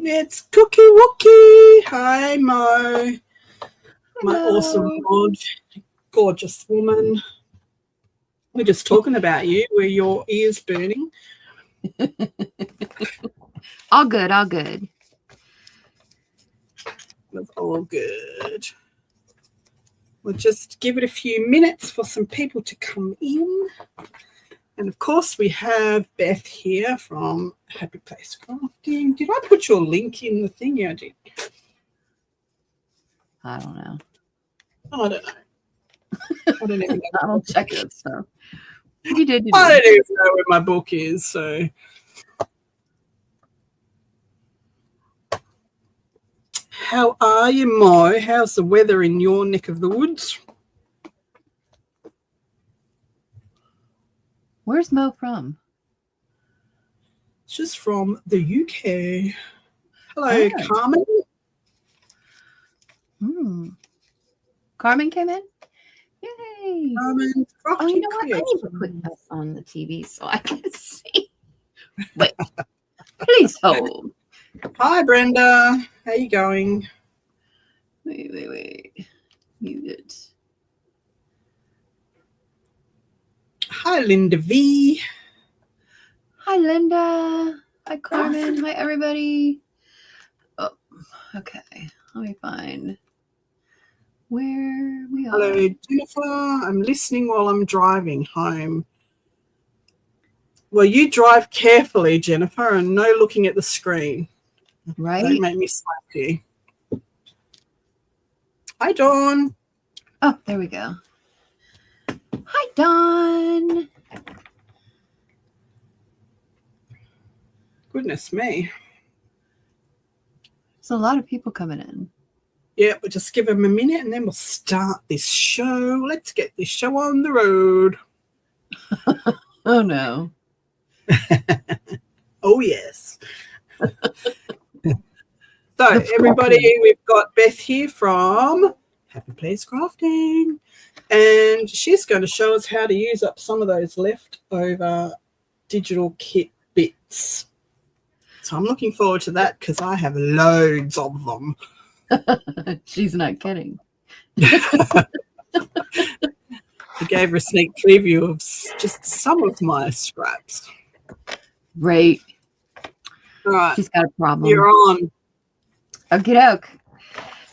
It's Cookie Wookie. Hi, Mo. My Hello. awesome mod, gorgeous woman. We're just talking about you. Were your ears burning? All good, all good. That's all good. We'll just give it a few minutes for some people to come in. And of course, we have Beth here from Happy Place Crafting. Did I put your link in the thing? Yeah, I did. I don't know. Oh, I don't know. I don't even know. I don't check that stuff. You did. I don't even know where my book is, so. How are you, Mo? How's the weather in your neck of the woods? Where's Mo from? She's from the UK. Hello, Carmen. Carmen came in? Yay. Carmen, oh, you know what? I need to put this on the TV so I can see. Wait. Please hold. Hi, Brenda. How you going? Wait. Muted. Hi, Linda V. Hi, Linda. Hi, Carmen. Hi, everybody. Oh, okay. Let me find where we are. Hello, Jennifer. I'm listening while I'm driving home. Well, you drive carefully, Jennifer, and no looking at the screen. Right? Don't make me slap you. Hi, Dawn. Oh, there we go. Hi, Dawn. Goodness me. There's a lot of people coming in. Yeah, we'll just give them a minute and then we'll start this show. Let's get this show on the road. Oh, no. Oh, yes. So, everybody, we've got Beth here from Happy Place Crafting, and she's going to show us how to use up some of those leftover digital kit bits. So I'm looking forward to that because I have loads of them. She's not kidding. I gave her a sneak preview of just some of my scraps. Right. Right. She's got a problem. You're on. Okie doke.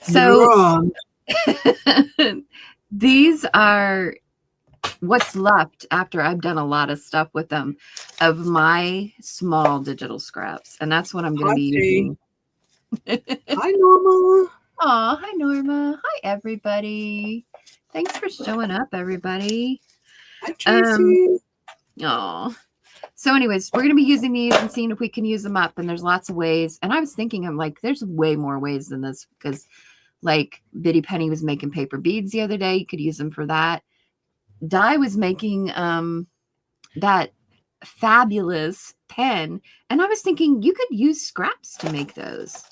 So you're on. These are what's left after I've done a lot of stuff with them of my small digital scraps. And that's what I'm going to be using. Hi, Norma. Oh, hi, Norma. Hi, everybody. Thanks for showing up, everybody. Hi, Tracy. So anyways, we're going to be using these and seeing if we can use them up. And there's lots of ways. And I was thinking, I'm like, there's way more ways than this because like Biddy Penny was making paper beads the other day. You could use them for that. Di was making that fabulous pen. And I was thinking you could use scraps to make those.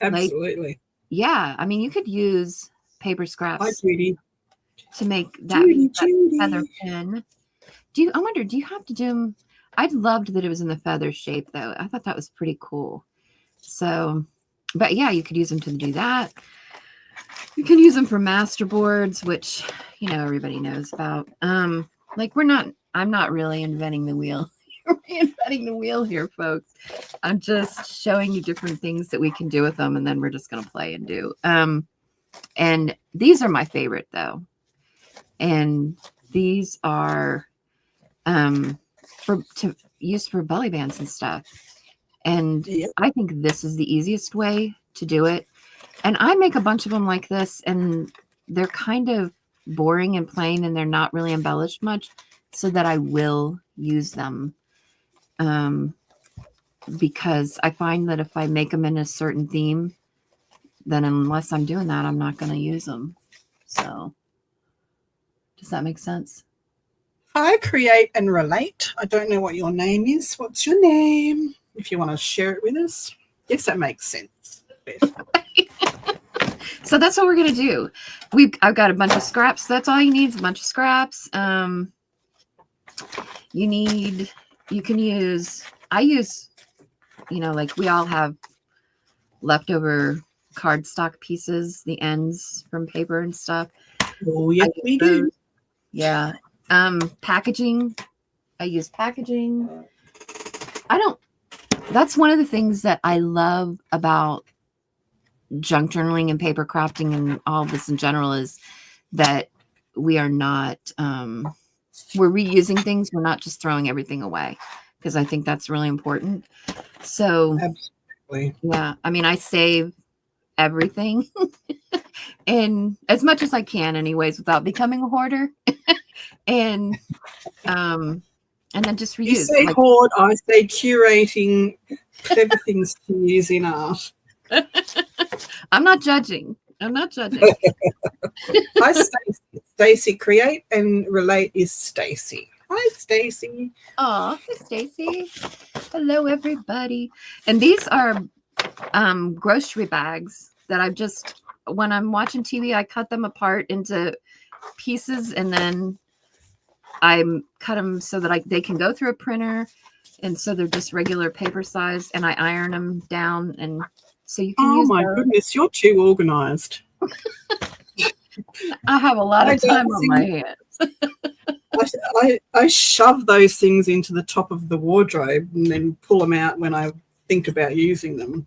Absolutely. Like, yeah. I mean, you could use paper scraps to make that feather pen. I wonder, do you have to do them? I loved that it was in the feather shape, though. I thought that was pretty cool. So, but yeah, you could use them to do that. You can use them for masterboards, which, you know, everybody knows about. Like I'm not really inventing the wheel. Reinventing the wheel here, folks. I'm just showing you different things that we can do with them, and then we're just going to play and do. And these are my favorite, though. And these are to use for belly bands and stuff. And I think this is the easiest way to do it. And I make a bunch of them like this, and they're kind of boring and plain, and they're not really embellished much, so that I will use them. Because I find that if I make them in a certain theme, then unless I'm doing that, I'm not going to use them. So does that make sense? Hi, Create and Relate. I don't know what your name is. What's your name? If you want to share it with us. Yes, that makes sense. So that's what we're going to do. I've got a bunch of scraps. That's all you need is a bunch of scraps. You can use, I use, you know, like we all have leftover cardstock pieces, the ends from paper and stuff. Oh, yes, we do. Yeah. Packaging. I use packaging. That's one of the things that I love about junk journaling and paper crafting and all this in general is that we are not, we're reusing things. We're not just throwing everything away, because I think that's really important. So, absolutely. Yeah, I mean, I save everything and as much as I can anyways, without becoming a hoarder. and then just reuse. You say hoard, I say curating clever things to use in art. I'm not judging. Hi, Stacey. Create and relate is Stacey. Hi, Stacey. Oh, hi, Stacey. Hello, everybody. And these are grocery bags that I've just, when I'm watching TV, I cut them apart into pieces and then I cut them so that they can go through a printer. And so they're just regular paper size, and I iron them down. And so you can use my goodness, you're too organized. I have a lot of time on my hands. I shove those things into the top of the wardrobe and then pull them out when I think about using them.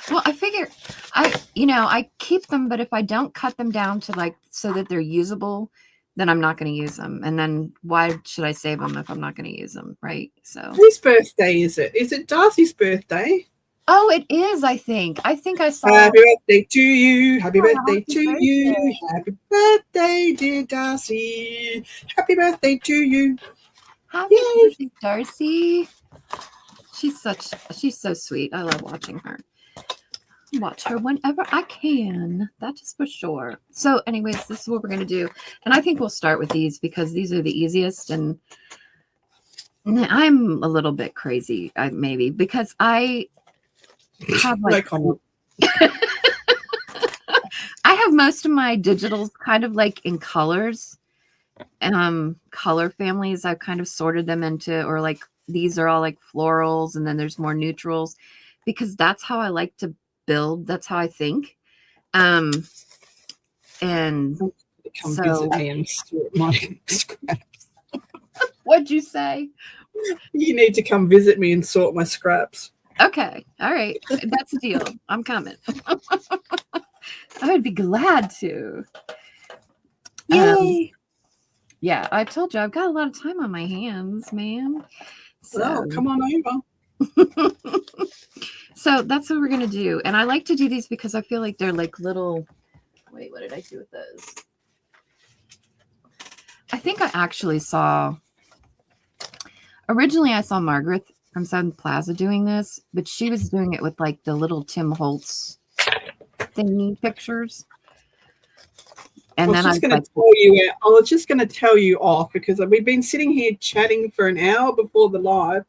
Well, I figure I keep them, but if I don't cut them down to so that they're usable, then I'm not going to use them. And then why should I save them if I'm not going to use them, right? So whose birthday is it? Is it Darcy's birthday? Oh, it is, I think. I saw. Happy birthday to you. Happy birthday to you. Happy birthday, dear Darcy. Happy birthday to you. Happy birthday, Darcy. She's so sweet. I love watching her. Watch her whenever I can. That is for sure. So anyways, this is what we're going to do. And I think we'll start with these because these are the easiest. And I'm a little bit crazy, maybe, because I have I have most of my digitals kind of in colors. Color families. I've kind of sorted them into, or these are all florals, and then there's more neutrals, because that's how I like to build. That's how I think. And come visit me and sort my scraps. What'd you say? You need to come visit me and sort my scraps. Okay. All right. That's a deal. I'm coming. I would be glad to. Yay. Yeah, I told you I've got a lot of time on my hands, man. So come on over. So that's what we're going to do. And I like to do these because I feel like they're little, wait, what did I do with those? I think I actually originally I saw Margaret from Southern Plaza doing this, but she was doing it with the little Tim Holtz thingy pictures. And then I was just going to tell you off because we've been sitting here chatting for an hour before the live,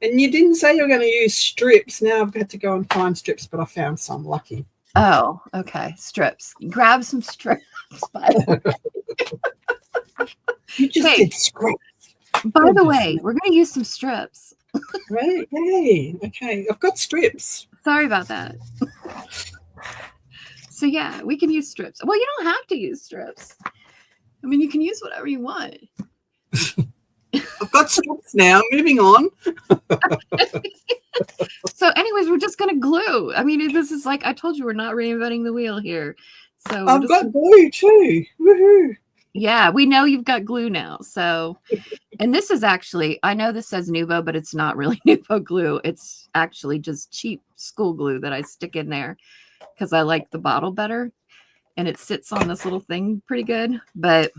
and you didn't say you were going to use strips. Now I've got to go and find strips, but I found some. Lucky. Oh, okay. Strips. Grab some strips. You just did strips. By the way, we're going to use some strips. Right? Yay. Okay. I've got strips. Sorry about that. So yeah, we can use strips. Well, you don't have to use strips. I mean, you can use whatever you want. I've got strips now. Moving on. So anyways, we're just going to glue. I mean, this is I told you, we're not reinventing the wheel here. So I've got glue too. Woohoo. Yeah, we know you've got glue now. So, and this is actually, I know this says Nuvo, but it's not really Nuvo glue. It's actually just cheap school glue that I stick in there because I like the bottle better. And it sits on this little thing pretty good. But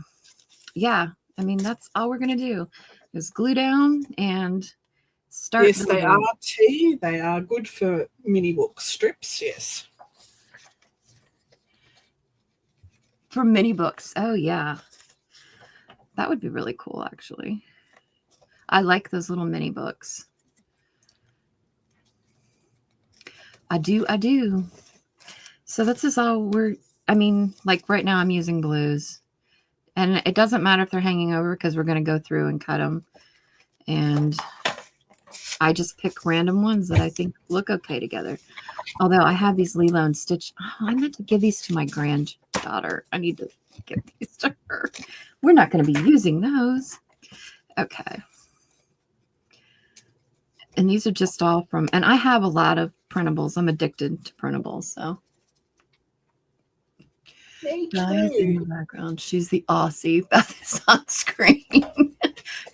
yeah, I mean, that's all we're going to do is glue down and start. Yes, they are tea. They are good for mini book strips. Yes. For mini books. Oh, yeah. That would be really cool, actually. I like those little mini books. I do. So this is all right now I'm using blues. And it doesn't matter if they're hanging over because we're going to go through and cut them. And I just pick random ones that I think look okay together. Although I have these Lilo and Stitch. Oh, I meant to give these to my granddaughter. I need to give these to her. We're not going to be using those. Okay. And these are just all from, and I have a lot of printables. I'm addicted to printables, so. Diana's in the background. She's the Aussie. Beth is on screen.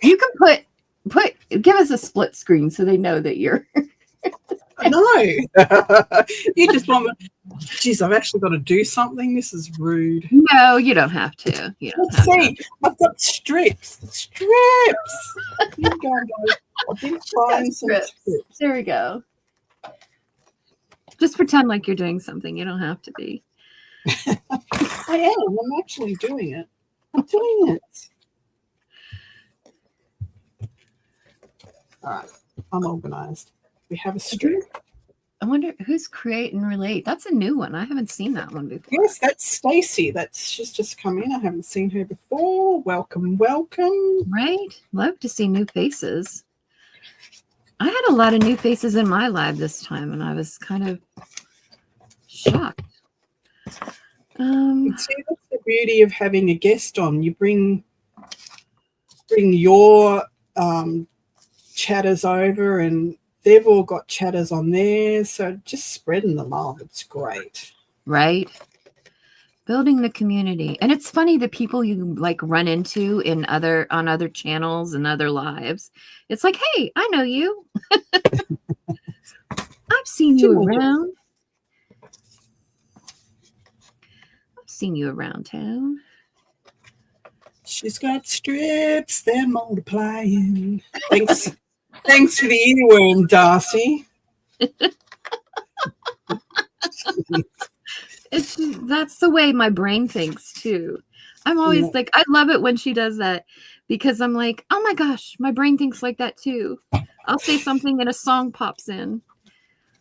You can give us a split screen so they know that you're. No. You just want me. Geez, I've actually got to do something. This is rude. No, you don't have to. Let's see. I've got strips. Strips. You go, guys. I've been trying some strips. There we go. Just pretend like you're doing something. You don't have to be. I am. I'm actually doing it. I'm doing it. All right. I'm organized. We have a strip. I wonder who's Create and Relate. That's a new one. I haven't seen that one before. Yes, that's Stacy. She's just come in. I haven't seen her before. Welcome, welcome. Right? Love to see new faces. I had a lot of new faces in my live this time, and I was kind of shocked. See, that's the beauty of having a guest on. You bring your chatters over, and they've all got chatters on theirs, so just spreading the love. It's great. Right? Building the community. And it's funny, the people you like run into on other channels and other lives. It's like, hey, I know you. I've seen you around. I've seen you around town. She's got strips, they're multiplying. Thanks for the earworm, Darcy. That's the way my brain thinks too. I'm always like, I love it when she does that, because I'm like, oh my gosh, my brain thinks like that too. I'll say something and a song pops in.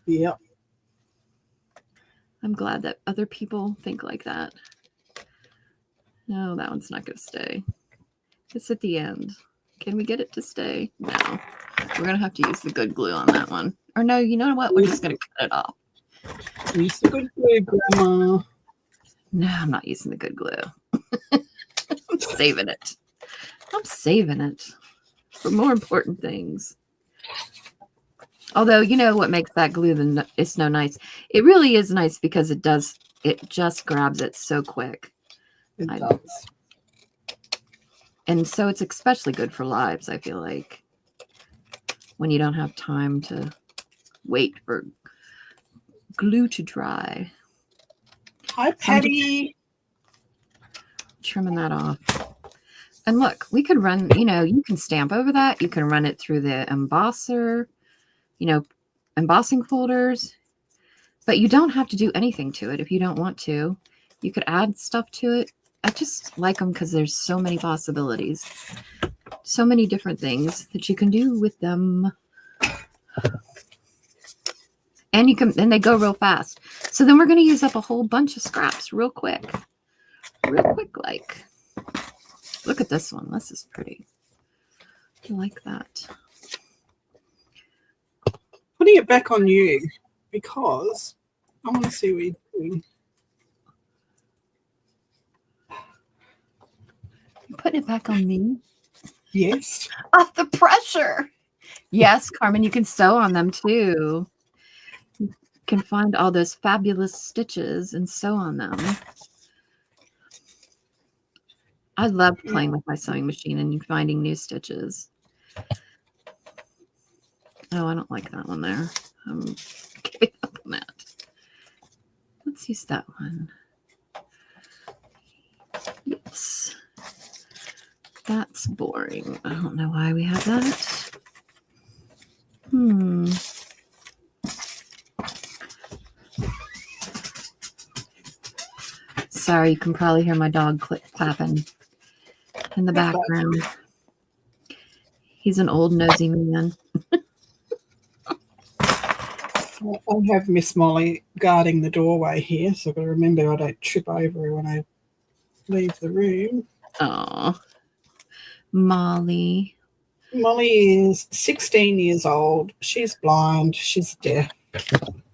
Yep. I'm glad that other people think like that. No, that one's not going to stay. It's at the end. Can we get it to stay? No. We're going to have to use the good glue on that one. Or no, you know what? We're just going to cut it off. Use the good glue, Grandma. No, I'm not using the good glue. I'm saving it. I'm saving it for more important things. Although, you know what makes that glue it's no nice. It really is nice because it just grabs it so quick. It does. And so it's especially good for lives, I feel like. When you don't have time to wait for glue to dry. Hi, Patty. Trimming that off. And look, we could run, you can stamp over that. You can run it through the embosser, embossing folders. But you don't have to do anything to it if you don't want to. You could add stuff to it. I just like them because there's so many possibilities. So many different things that you can do with them. And they go real fast. So then we're going to use up a whole bunch of scraps real quick. Real quick, like. Look at this one. This is pretty. I like that. Putting it back on you because I want to see what you're doing. You're putting it back on me? Yes. Oh, the pressure. Yes, Carmen, you can sew on them too. You can find all those fabulous stitches and sew on them. I love playing with my sewing machine and finding new stitches. Oh, I don't like that one there. I'm giving up on that. Let's use that one. Yes. That's boring. I don't know why we have that. Sorry, you can probably hear my dog clapping in the background. He's an old nosy man. I have Miss Molly guarding the doorway here, so I've got to remember I don't trip over her when I leave the room. Oh, Molly. Molly is 16 years old. She's blind. She's deaf.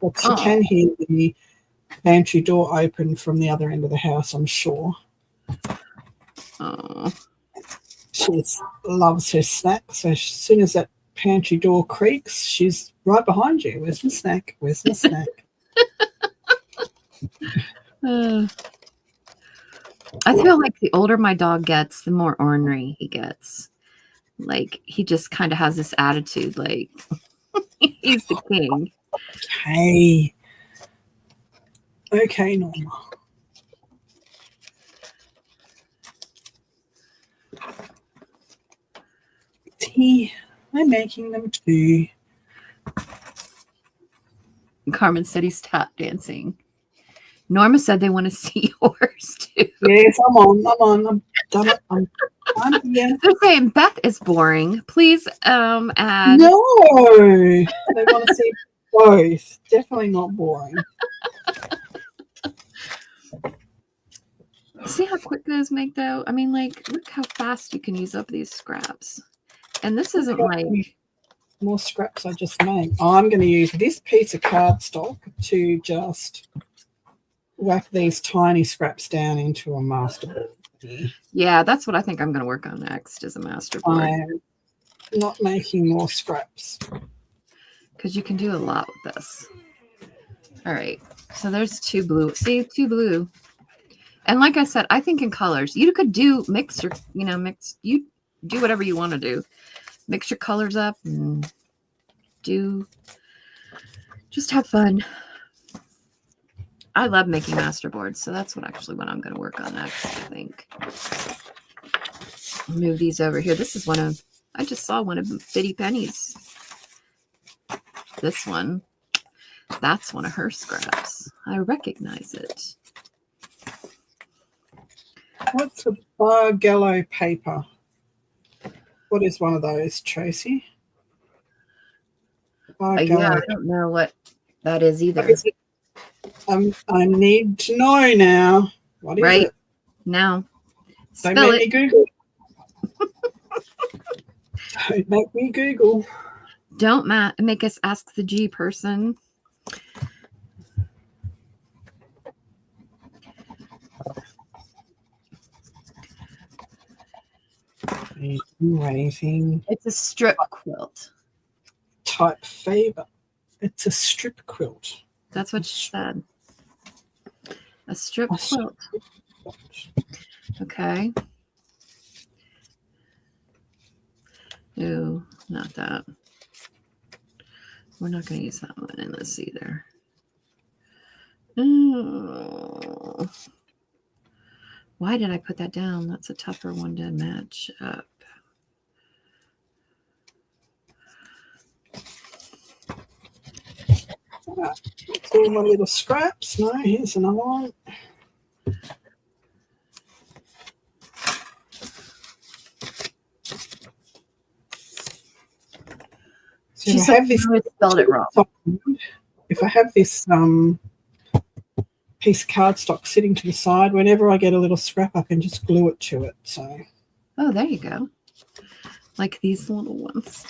But she can hear the pantry door open from the other end of the house, I'm sure. Oh. She loves her snack. So as soon as that pantry door creaks, she's right behind you. Where's the snack? Where's the snack? I feel like the older my dog gets, the more ornery he gets. Like, he just kind of has this attitude, like, he's the king. Okay, Norma. Tea. I'm making them too. Carmen said he's tap dancing. Norma said they want to see yours too. Yes, I'm on. I'm done it. I'm yeah. They're saying Beth is boring. Please add. No, they want to see both. Definitely not boring. See how quick those make though? I mean, like, look how fast you can use up these scraps. And this isn't like more scraps I just made. I'm going to use this piece of cardstock to just whack these tiny scraps down into a masterboard. Yeah, that's what I think I'm going to work on next is a masterboard. I'm not making more scraps. Because you can do a lot with this. All right. So there's 2 blue. See, 2 blue. And like I said, I think in colors, you could do mix you do whatever you want to do. Mix your colors up and just have fun. I love making masterboards, so that's what I'm going to work on next, I think. Move these over here. This is I just saw one of Bitty Penny's. This one, that's one of her scraps. I recognize it. What's a Bargello paper? What is one of those, Tracy? Yeah, I don't know what that is either. I need to know now. What is it? Now. Don't make me Google. Don't make me Google. Don't make us ask the G person. Waiting. It's a strip quilt. Type favor. It's a strip quilt. That's what she said. A strip quilt. Okay. No, not that. We're not going to use that one in this either. Oh. Why did I put that down? That's a tougher one to match up. All my little scraps. No, here's another one. So she said this spelled it wrong. If I have this piece of cardstock sitting to the side, whenever I get a little scrap, I can just glue it to it. So. Oh, there you go. Like these little ones.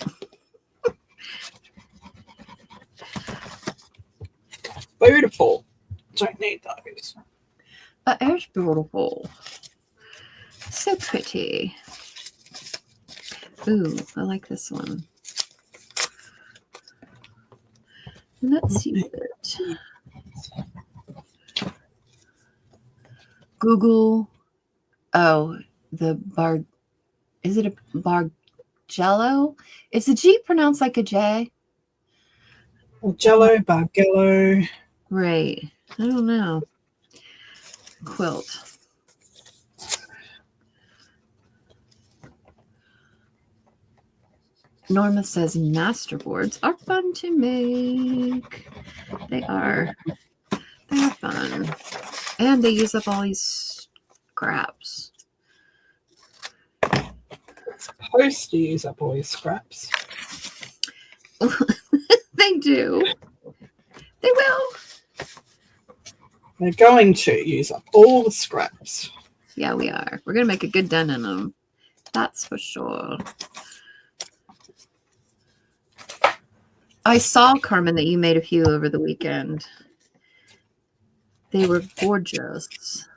Beautiful. Don't need those. It's beautiful. So pretty. Ooh, I like this one. Let's use it. Google. Oh, is it a Bargello? Is the G pronounced like a J? Bargello. Right. I don't know. Quilt. Norma says masterboards are fun to make. They are. They're fun. And they use up all these scraps. Supposed to use up all these scraps. They do. They will. They're going to use up all the scraps. Yeah, we are. We're going to make a good dent in them. That's for sure. I saw, Carmen, that you made a few over the weekend. They were gorgeous.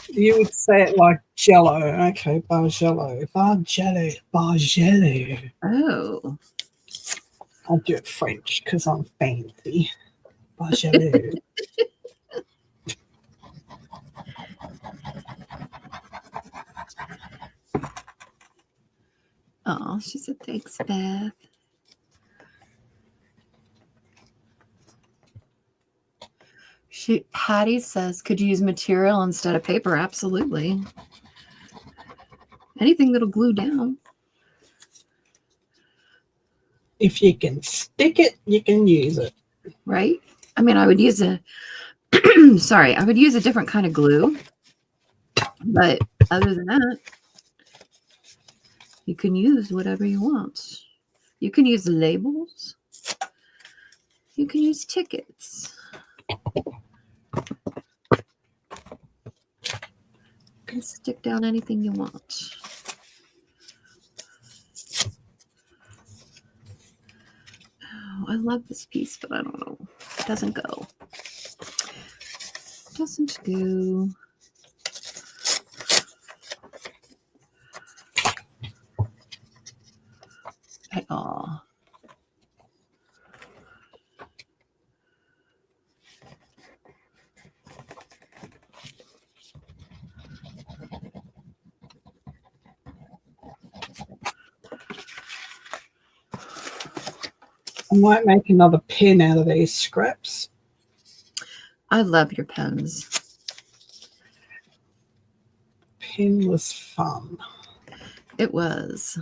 You would say it like Jello. Okay, Bargello. Bargello. Oh. I'll do it French because I'm fancy. Bargello. Oh, she said, thanks, Beth. Patty says, could you use material instead of paper? Absolutely. Anything that'll glue down. If you can stick it, you can use it. Right? I mean, I would use I would use a different kind of glue. But other than that, you can use whatever you want. You can use labels. You can use tickets. You can stick down anything you want. Oh, I love this piece, but I don't know. It doesn't go. It doesn't go. At all. I might make another pen out of these scraps. I love your pens. Pen was fun. It was.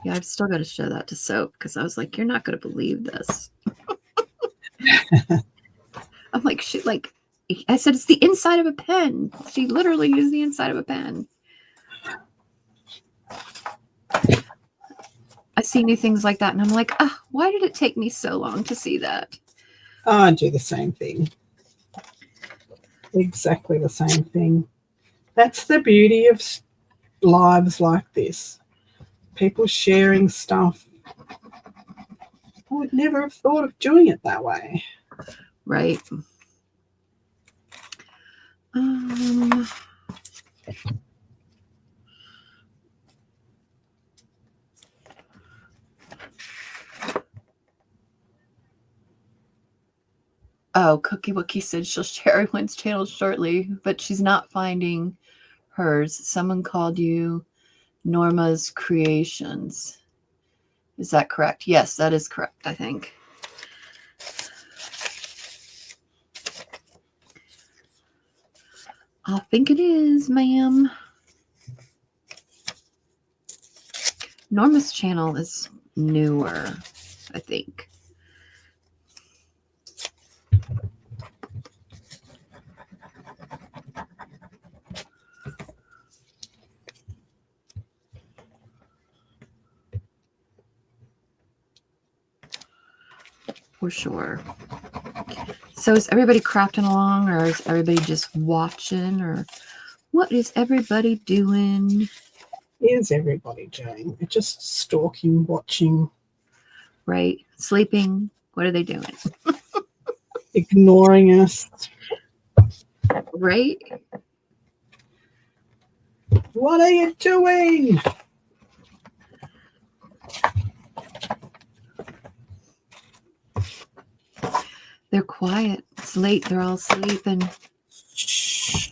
Yeah, I've still got to show that to Soap because I was like, you're not going to believe this. I'm like, shit, like, I said, it's the inside of a pen. She literally used the inside of a pen. I see new things like that, and I'm like, why did it take me so long to see that? I do the same thing. Exactly the same thing. That's the beauty of lives like this. People sharing stuff. I would never have thought of doing it that way. Right. Oh, Cookie Wookie said she'll share everyone's channel shortly, but she's not finding hers. Someone called you Norma's Creations. Is that correct? Yes, that is correct, I think. I think it is, ma'am. Norma's channel is newer, I think. For sure. So is everybody crafting along, or is everybody just watching, or what is everybody doing? Is everybody doing? They're just stalking, watching. Right? Sleeping. What are they doing? Ignoring us. Right? What are you doing? They're quiet. It's late. They're all sleeping. Shh.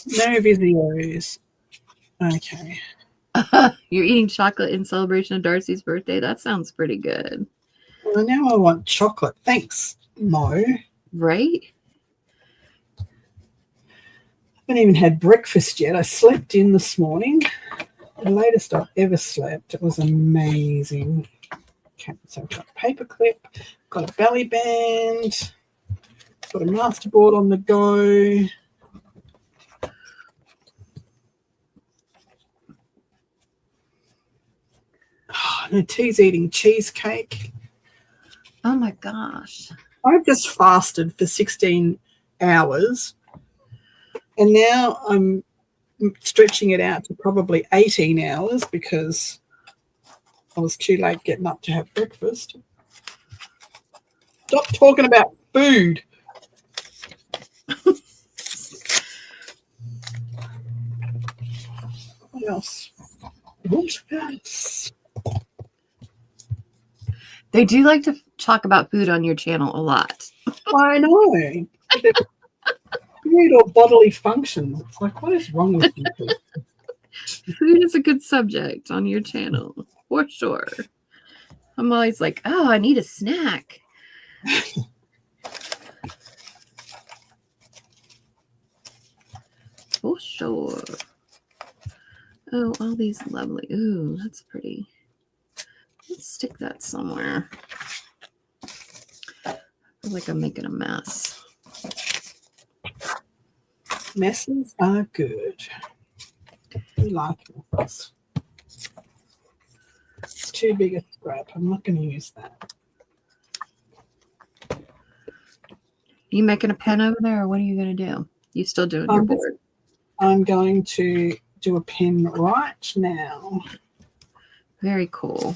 No videos. Okay. You're eating chocolate in celebration of Darcy's birthday. That sounds pretty good. Well, now I want chocolate. Thanks, Mo. Right? I haven't even had breakfast yet. I slept in this morning. The latest I've ever slept. It was amazing. Okay, so I've got a paper clip, got a belly band, got a masterboard on the go. Oh, and T's eating cheesecake. Oh my gosh. I've just fasted for 16 hours and now I'm stretching it out to probably 18 hours because I was too late getting up to have breakfast. Stop talking about food. What else? What else? They do like to talk about food on your channel a lot. I know. Food or bodily functions. It's like, what is wrong with you people? Food is a good subject on your channel, for sure. I'm always like, oh, I need a snack. For sure. Oh, all these lovely. Ooh, that's pretty. Let's stick that somewhere. I feel like I'm making a mess. Messes are good. We like this. It's too big a scrap. I'm not going to use that. You making a pen over there, or what are you going to do? You still doing your board? I'm going to do a pen right now. Very cool.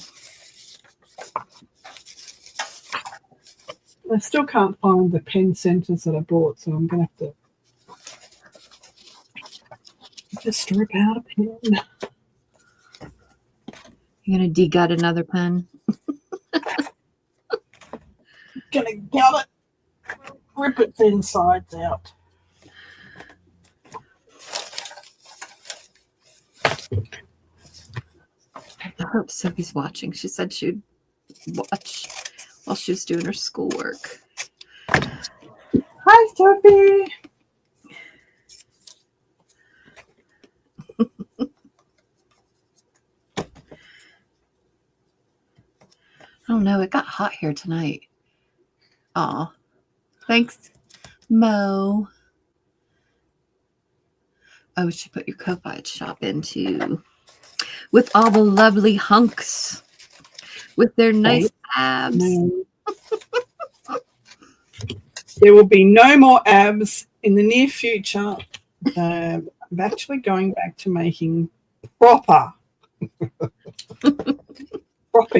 I still can't find the pen centers that I bought, so I'm going to have to just strip out a pen. You're going to de-gut another pen? Going to gut it, rip its insides out. I hope Sophie's watching. She said she'd watch while she was doing her schoolwork. Hi, Sophie. Oh no, it got hot here tonight. Aw. Thanks, Mo. Oh, we should put your Ko-Fi shop in too. With all the lovely hunks. With their nice abs. No. There will be no more abs in the near future. I'm actually going back to making proper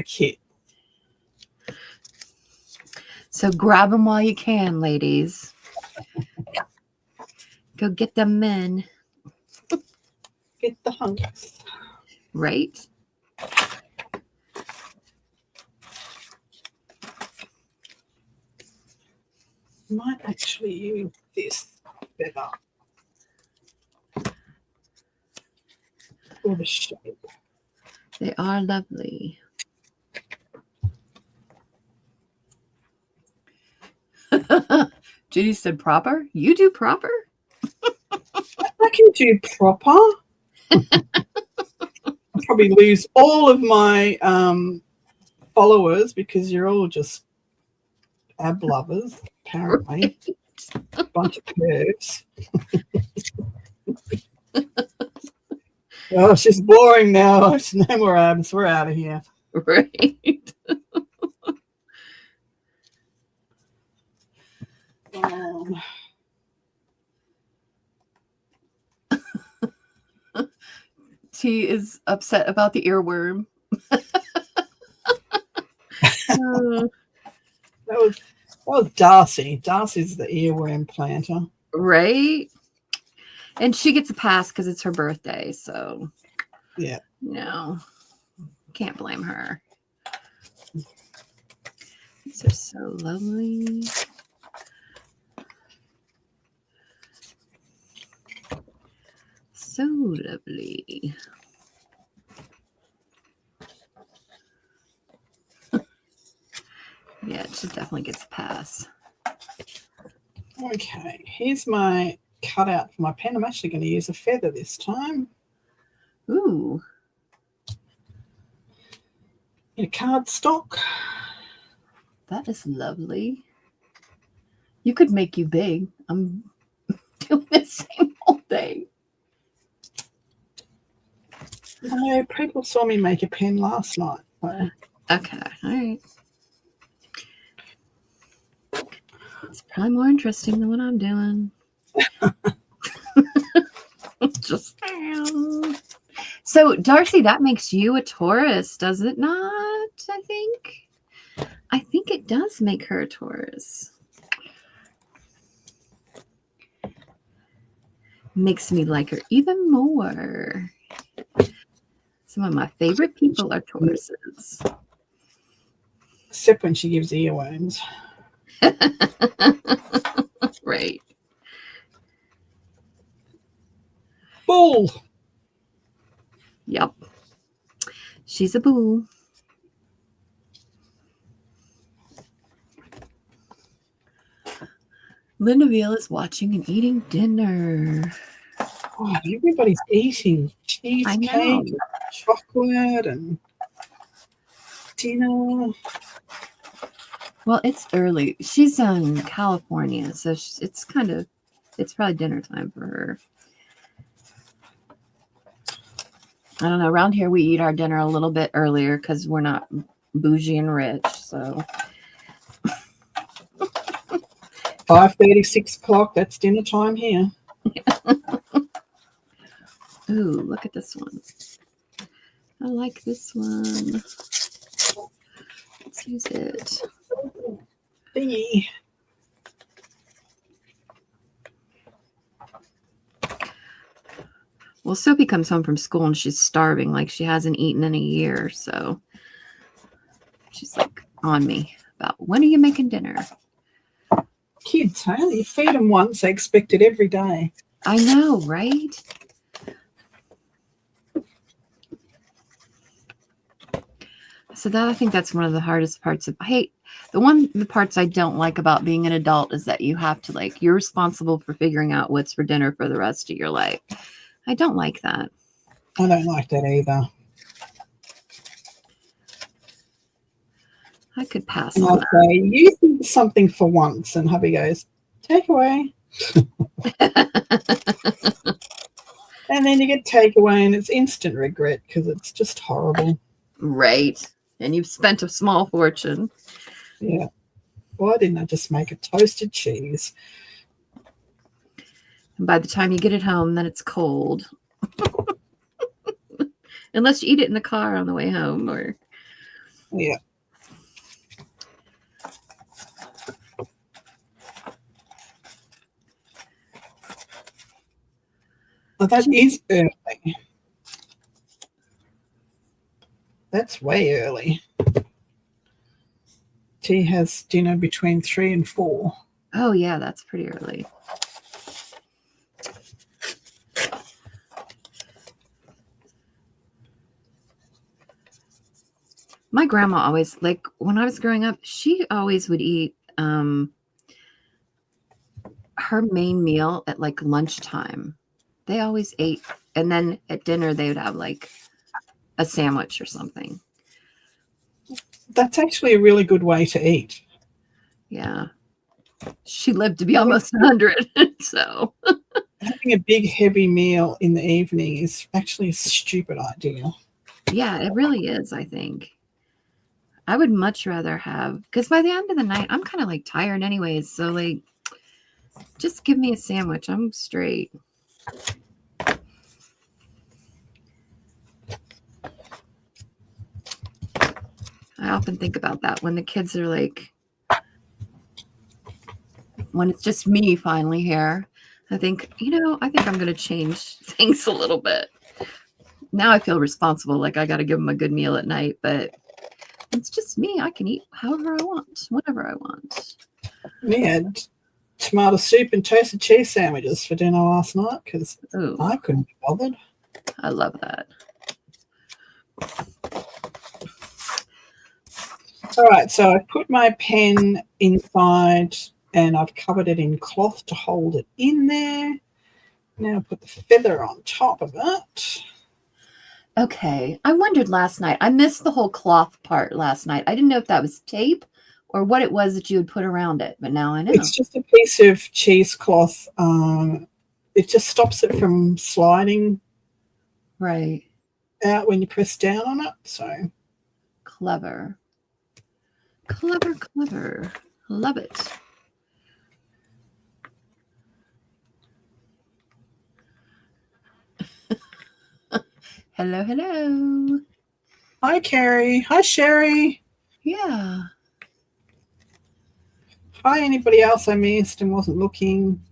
kit. So grab them while you can, ladies. Go get them men. Get the hunks. Right? Might actually use this better for the shape. They are lovely. Judy said proper? You do proper? I can do proper. I'll probably lose all of my followers because you're all just ab lovers, apparently. A bunch of curves. Oh, she's boring now. No more abs. We're out of here. Right. T is upset about the earworm. That was Darcy. Darcy's the earworm planter. Right? And she gets a pass because it's her birthday. So, yeah. No, can't blame her. These are so lovely. So lovely. Yeah, it should definitely get a pass. Okay, here's my cutout for my pen. I'm actually going to use a feather this time. Ooh. In a cardstock. That is lovely. You could make you big. I'm doing the same whole thing. I know people saw me make a pen last night. So. Okay, all right. It's probably more interesting than what I'm doing. Just so, Darcy, that makes you a Taurus, does it not? I think it does make her a Taurus. Makes me like her even more. Some of my favorite people are Tauruses. Except when she gives earworms. Right. Bull. Yep. She's a bull. Lindaville is watching and eating dinner. Oh, everybody's eating cheesecake, chocolate, and dinner. Well, it's early. She's in California, so it's probably dinner time for her. I don't know. Around here, we eat our dinner a little bit earlier because we're not bougie and rich. So 5:30, 6 o'clock. That's dinner time here. Ooh, look at this one. I like this one. Let's use it. Thingy. Well, Sophie comes home from school and she's starving, like she hasn't eaten in a year. So she's like on me about, when are you making dinner? Kids, huh? You feed them once, they expect it every day. I know, right? So I think that's one of the hardest parts of, the parts I don't like about being an adult is that you have to, you're responsible for figuring out what's for dinner for the rest of your life. I don't like that. I don't like that either. I could pass and on that. Say, you think something for once, and hubby goes, take away. And then you get takeaway, and it's instant regret because it's just horrible. Right. And you've spent a small fortune. Yeah. Why didn't I just make a toasted cheese? And by the time you get it home, then it's cold. Unless you eat it in the car on the way home, or yeah. Oh, that is early. That's way early. She has dinner between 3 and 4. Oh, yeah, that's pretty early. My grandma always, when I was growing up, she always would eat her main meal at lunchtime. They always ate, and then at dinner they would have a sandwich or something. That's actually a really good way to eat. Yeah. She lived to be almost 100, so. Having a big, heavy meal in the evening is actually a stupid idea. Yeah, it really is, I think. I would much rather have, because by the end of the night, I'm kind of tired anyways. So just give me a sandwich. I'm straight. I often think about that when the kids are when it's just me finally here. I think, I'm going to change things a little bit. Now I feel responsible. I got to give them a good meal at night, but it's just me. I can eat however I want, whenever I want. We had tomato soup and toasted cheese sandwiches for dinner last night because I couldn't be bothered. I love that. All right, so I put my pen inside and I've covered it in cloth to hold it in there. Now put the feather on top of it. Okay. I wondered last night. I missed the whole cloth part last night. I didn't know if that was tape or what it was that you would put around it, but now I know. It's just a piece of cheesecloth. It just stops it from sliding out when you press down on it. So clever. Clever. Love it. Hello, hello. Hi, Carrie. Hi, Sherry. Yeah. Hi, anybody else I missed and wasn't looking?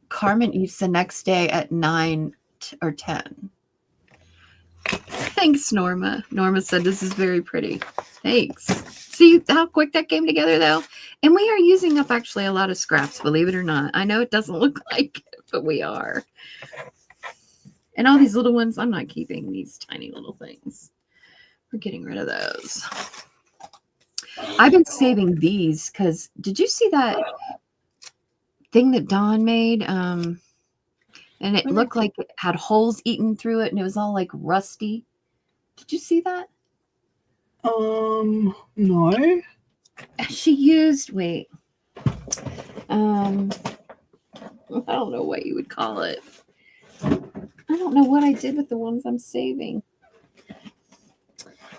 Carmen eats the next day at 9 or 10. Thanks, Norma. Norma said this is very pretty. Thanks. See how quick that came together, though? And we are using up actually a lot of scraps, believe it or not. I know it doesn't look like it, but we are. And all these little ones, I'm not keeping these tiny little things. We're getting rid of those. I've been saving these because did you see that thing that Dawn made? And it looked like it had holes eaten through it and it was all like rusty. Did you see that? No. She used, wait. I don't know what you would call it. I don't know what I did with the ones I'm saving.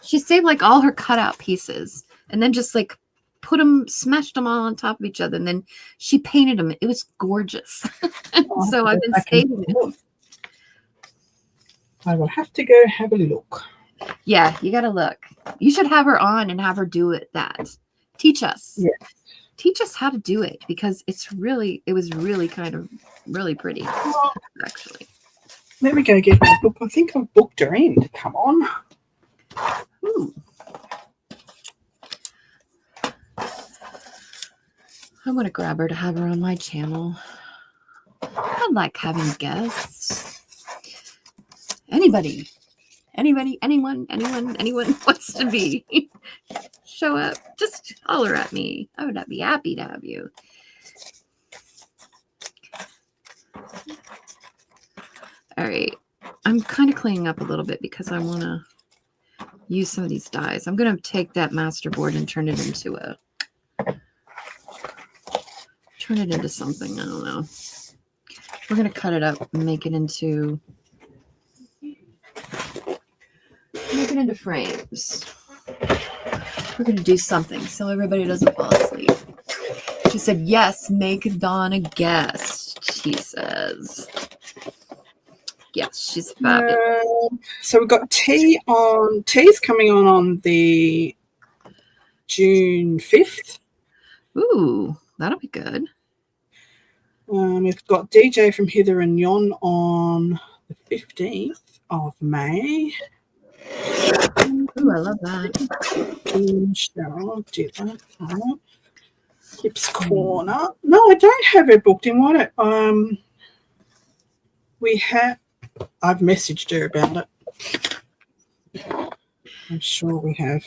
She saved like all her cutout pieces and then just like smashed them all on top of each other. And then she painted them. It was gorgeous. So I've been saving them. I will have to go have a look. Yeah, you got to look. You should have her on and have her do that. Teach us. Yeah. Teach us how to do it because it was really kind of really pretty, actually. Let me go get my book. I think I've booked her in. Come on. Ooh. I want to grab her to have her on my channel. I like having guests. Anybody, anyone wants to be. Show up. Just holler at me. I would be happy to have you. All right. I'm kind of cleaning up a little bit because I want to use some of these dies. I'm going to take that masterboard and turn it into something. I don't know. We're going to cut it up and make it into frames. We're going to do something so everybody doesn't fall asleep. She said, yes, make Dawn a guest, she says. Yes, she's fabulous. So we've got Tea's coming on the June 5th. Ooh, that'll be good. We've got DJ from Hither and Yon on the 15th of May. Ooh, I love that. Cheryl did that. Hips Corner. No, I don't have her booked in. Why don't I've messaged her about it. I'm sure we have.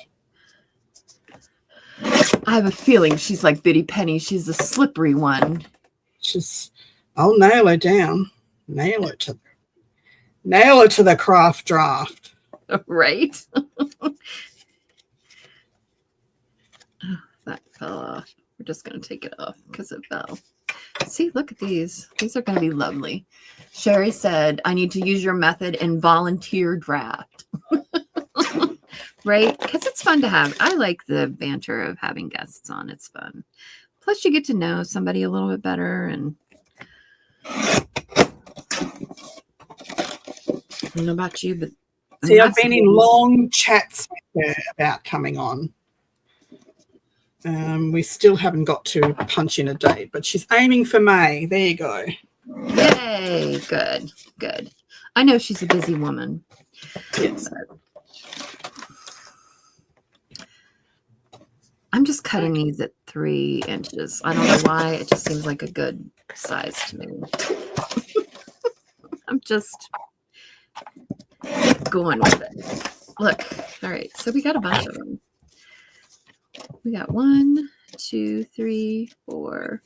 I have a feeling she's like Biddy Penny. She's the slippery one. I'll nail her down. Nail her to the craft draft. Right? That fell off. We're just going to take it off because it fell. See, look at these. These are going to be lovely. Sherry said, I need to use your method and volunteer draft. Right? Because it's fun to have. I like the banter of having guests on. It's fun. Plus, you get to know somebody a little bit better. And I don't know about you, but see, I've been in long chats with her about coming on. We still haven't got to punch in a date, but she's aiming for May. There you go. Yay. Good. Good. I know she's a busy woman. Yes. I'm just cutting these at 3 inches. I don't know why. It just seems like a good size to me. I'm just going with it. Look. All right. So we got a bunch of them. We got 1, 2, 3, 4,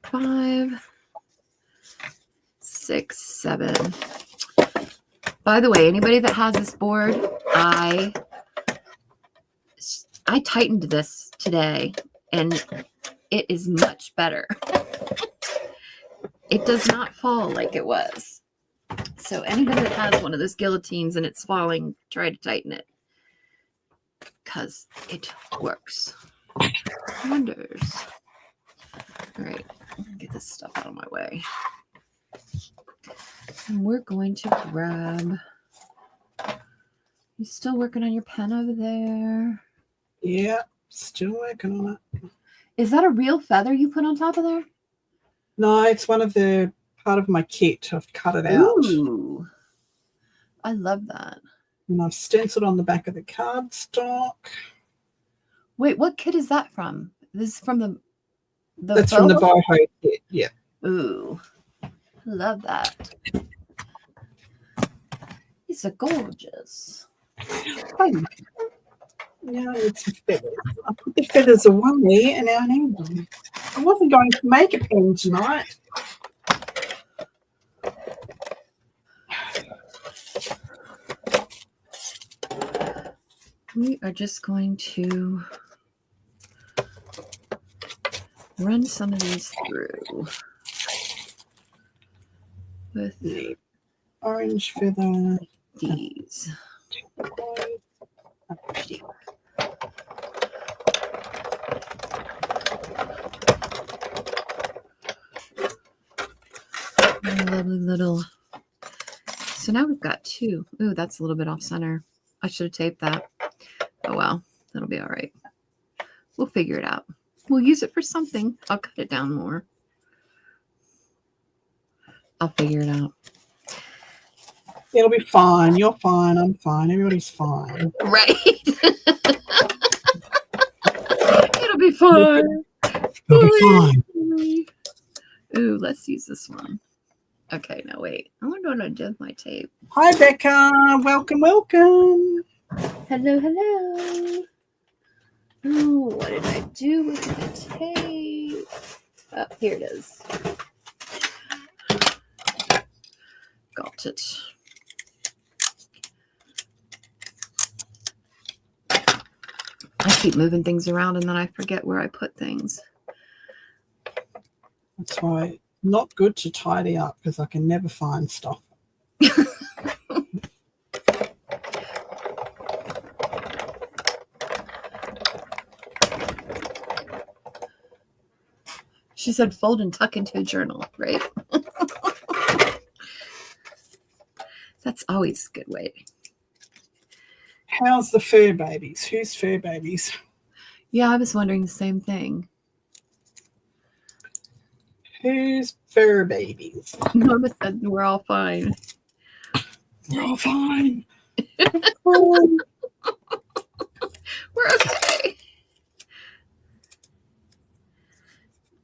5, 6, 7. By the way, anybody that has this board, I tightened this today and it is much better. It does not fall like it was. So anybody that has one of those guillotines and it's falling, try to tighten it because it works. Wonders. All right, get this stuff out of my way. And we're going to grab. You still working on your pen over there? Yeah, still working on it. Is that a real feather you put on top of there? No, it's one of the part of my kit. I've cut it out. Ooh, I love that. And I've stenciled on the back of the cardstock. Wait, what kit is that from? This is from the That's from the boho kit. Yeah. Ooh, love that. These are gorgeous. Oh. Now I need some feathers. I put the feathers away and now I need them. I wasn't going to make a pen tonight. We are just going to run some of these through with the orange feather. These. Lovely little. So now we've got two. Ooh, that's a little bit off center. I should have taped that. Oh well, that'll be all right. We'll figure it out. We'll use it for something. I'll cut it down more. I'll figure it out. It'll be fine. You're fine. I'm fine. Everybody's fine. Right. It'll be fine. It'll be fine. Ooh, let's use this one. Okay, now wait. I wonder what I did with my tape. Hi, Becca. Welcome, welcome. Hello, hello. Oh, what did I do with the tape? Oh, here it is. Got it. I keep moving things around and then I forget where I put things. That's why it's not good to tidy up because I can never find stuff. She said fold and tuck into a journal, right? That's always a good way. How's the fur babies? Who's fur babies? Yeah, I was wondering the same thing. Who's fur babies? Norma said we're all fine. We're all fine. We're okay.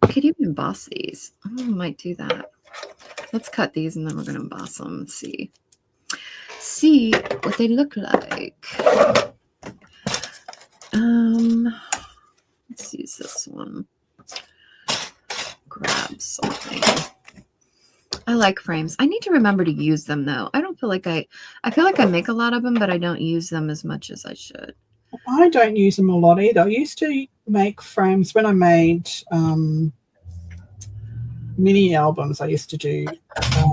Could you emboss these? Oh, I might do that. Let's cut these and then we're going to emboss them and see what they look like. Let's use this one. Grab something. I like frames. I need to remember to use them though. I don't feel like I feel like I make a lot of them, but I don't use them as much as I should. I don't use them a lot either. I used to make frames when I made mini albums. I used to do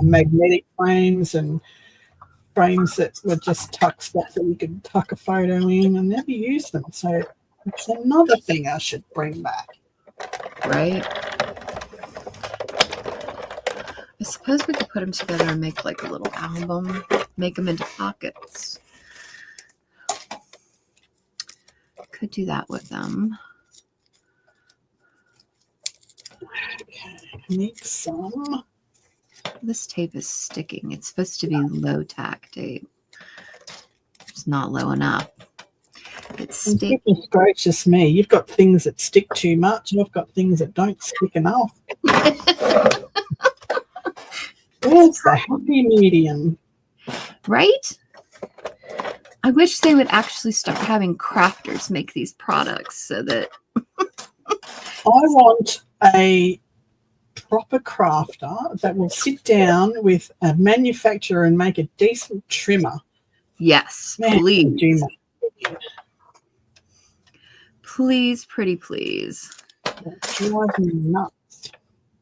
magnetic frames and frames that were just tuck slots that you could tuck a photo in. I never used them, so it's another thing I should bring back. Right. I suppose we could put them together and make like a little album, make them into pockets. Could do that with them. Okay, I need some. This tape is sticking. It's supposed to be low tack tape. It's not low enough. It's sticking. Goodness gracious me, you've got things that stick too much and I've got things that don't stick enough. Where's the happy medium? Right? I wish they would actually start having crafters make these products so that I want a proper crafter that will sit down with a manufacturer and make a decent trimmer. yes, Man, please. Please, pretty please. That drives me nuts.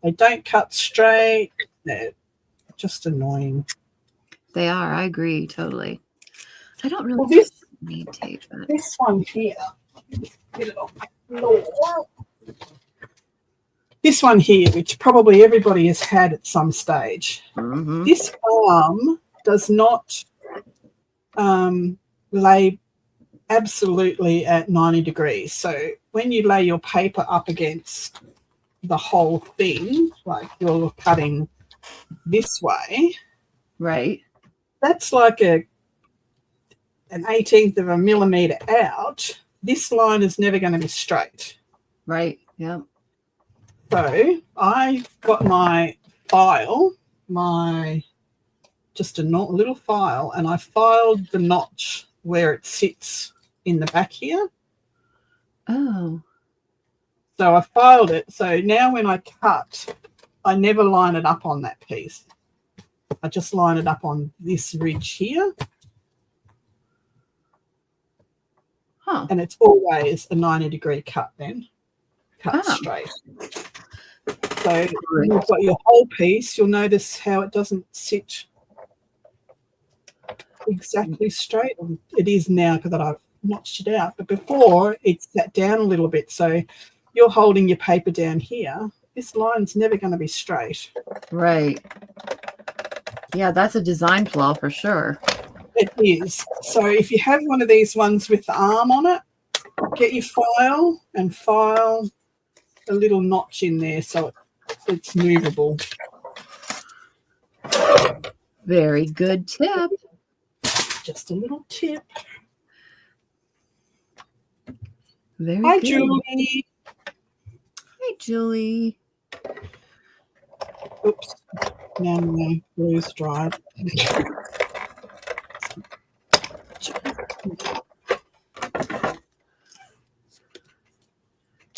They don't cut straight. They're just annoying. They are. I agree totally. I don't really need tape. But This one here, get it off the floor. this one here, which probably everybody has had at some stage. Mm-hmm. This arm does not lay absolutely at 90 degrees. So when you lay your paper up against the whole thing, like you're cutting this way, right, that's like an 1/18 of a millimeter out. This line is never going to be straight. right, yeah. So I got my file, just a little file, and I filed the notch where it sits in the back here. Oh. So I filed it. So now when I cut, I never line it up on that piece. I just line it up on this ridge here. Huh. And it's always a 90-degree cut then. Cut straight. So when you've got your whole piece, you'll notice how it doesn't sit exactly straight. It is now because I've notched it out. But before, it sat down a little bit. So you're holding your paper down here. This line's never going to be straight. Right. Yeah, that's a design flaw for sure. It is. So if you have one of these ones with the arm on it, get your file and file a little notch in there so it's movable. Very good tip. Just a little tip. Very Hi, good. Julie. Hi, Julie. Oops. Now my glue's dried.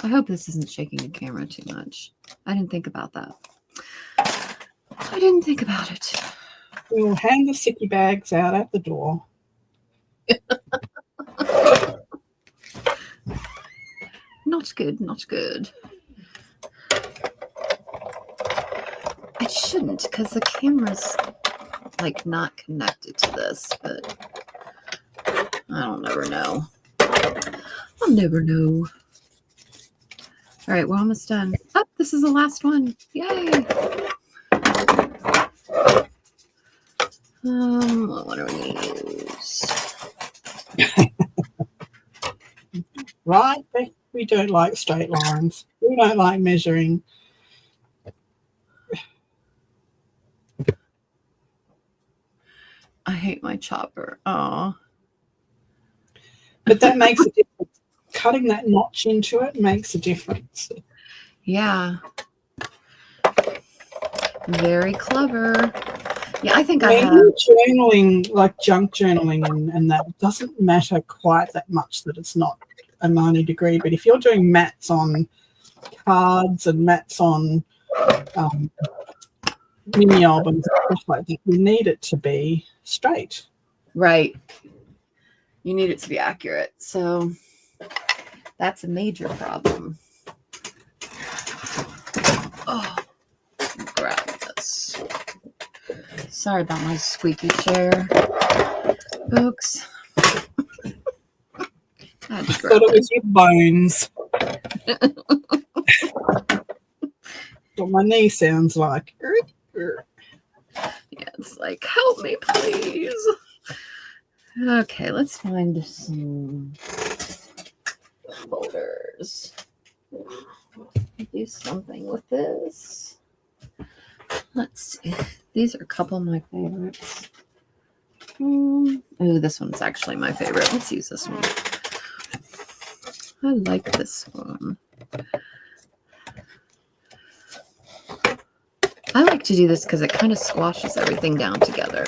I hope this isn't shaking the camera too much. I didn't think about that. I didn't think about it. We will hang the sicky bags out at the door. Not good, not good. It shouldn't, because the camera's like not connected to this, but I'll never know. I'll never know. All right, we're almost done. Oh, this is the last one. Yay! What do we use? Right? We don't like straight lines. We don't like measuring. I hate my chopper. Oh. But that makes a difference. Cutting that notch into it makes a difference. Yeah. Very clever. Yeah, I think when I have. journaling, like junk journaling and that, doesn't matter quite that much that it's not a 90-degree. But if you're doing mats on cards and mats on mini albums and stuff like that, you need it to be straight. Right. You need it to be accurate. So that's a major problem. Oh, grab this. Sorry about my squeaky chair, folks. I thought it was your bones. What my knee sounds like. Yeah, it's like, help me, please. Okay, let's find some folders. Do something with this. Let's see. These are a couple of my favorites. Oh, this one's actually my favorite. Let's use this one. I like this one. I like to do this because it kind of squashes everything down together.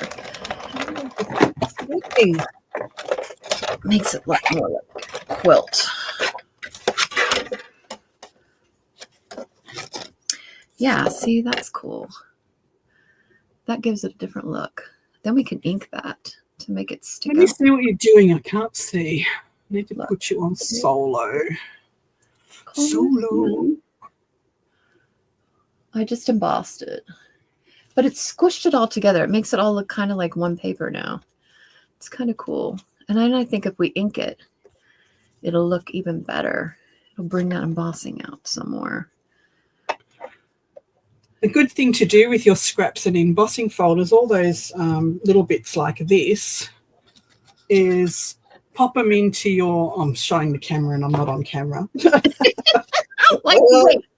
Makes it look more like a quilt. Yeah, see, that's cool. That gives it a different look. Then we can ink that to make it stick. Let me see what you're doing. I can't see. I need to put you on solo. Solo. I just embossed it. But it squished it all together. It makes it all look kind of like one paper now. It's kind of cool. And then I think if we ink it, it'll look even better. It'll bring that embossing out some more. The good thing to do with your scraps and embossing folders, all those little bits like this, is pop them into your, I'm showing the camera and I'm not on camera. Wait,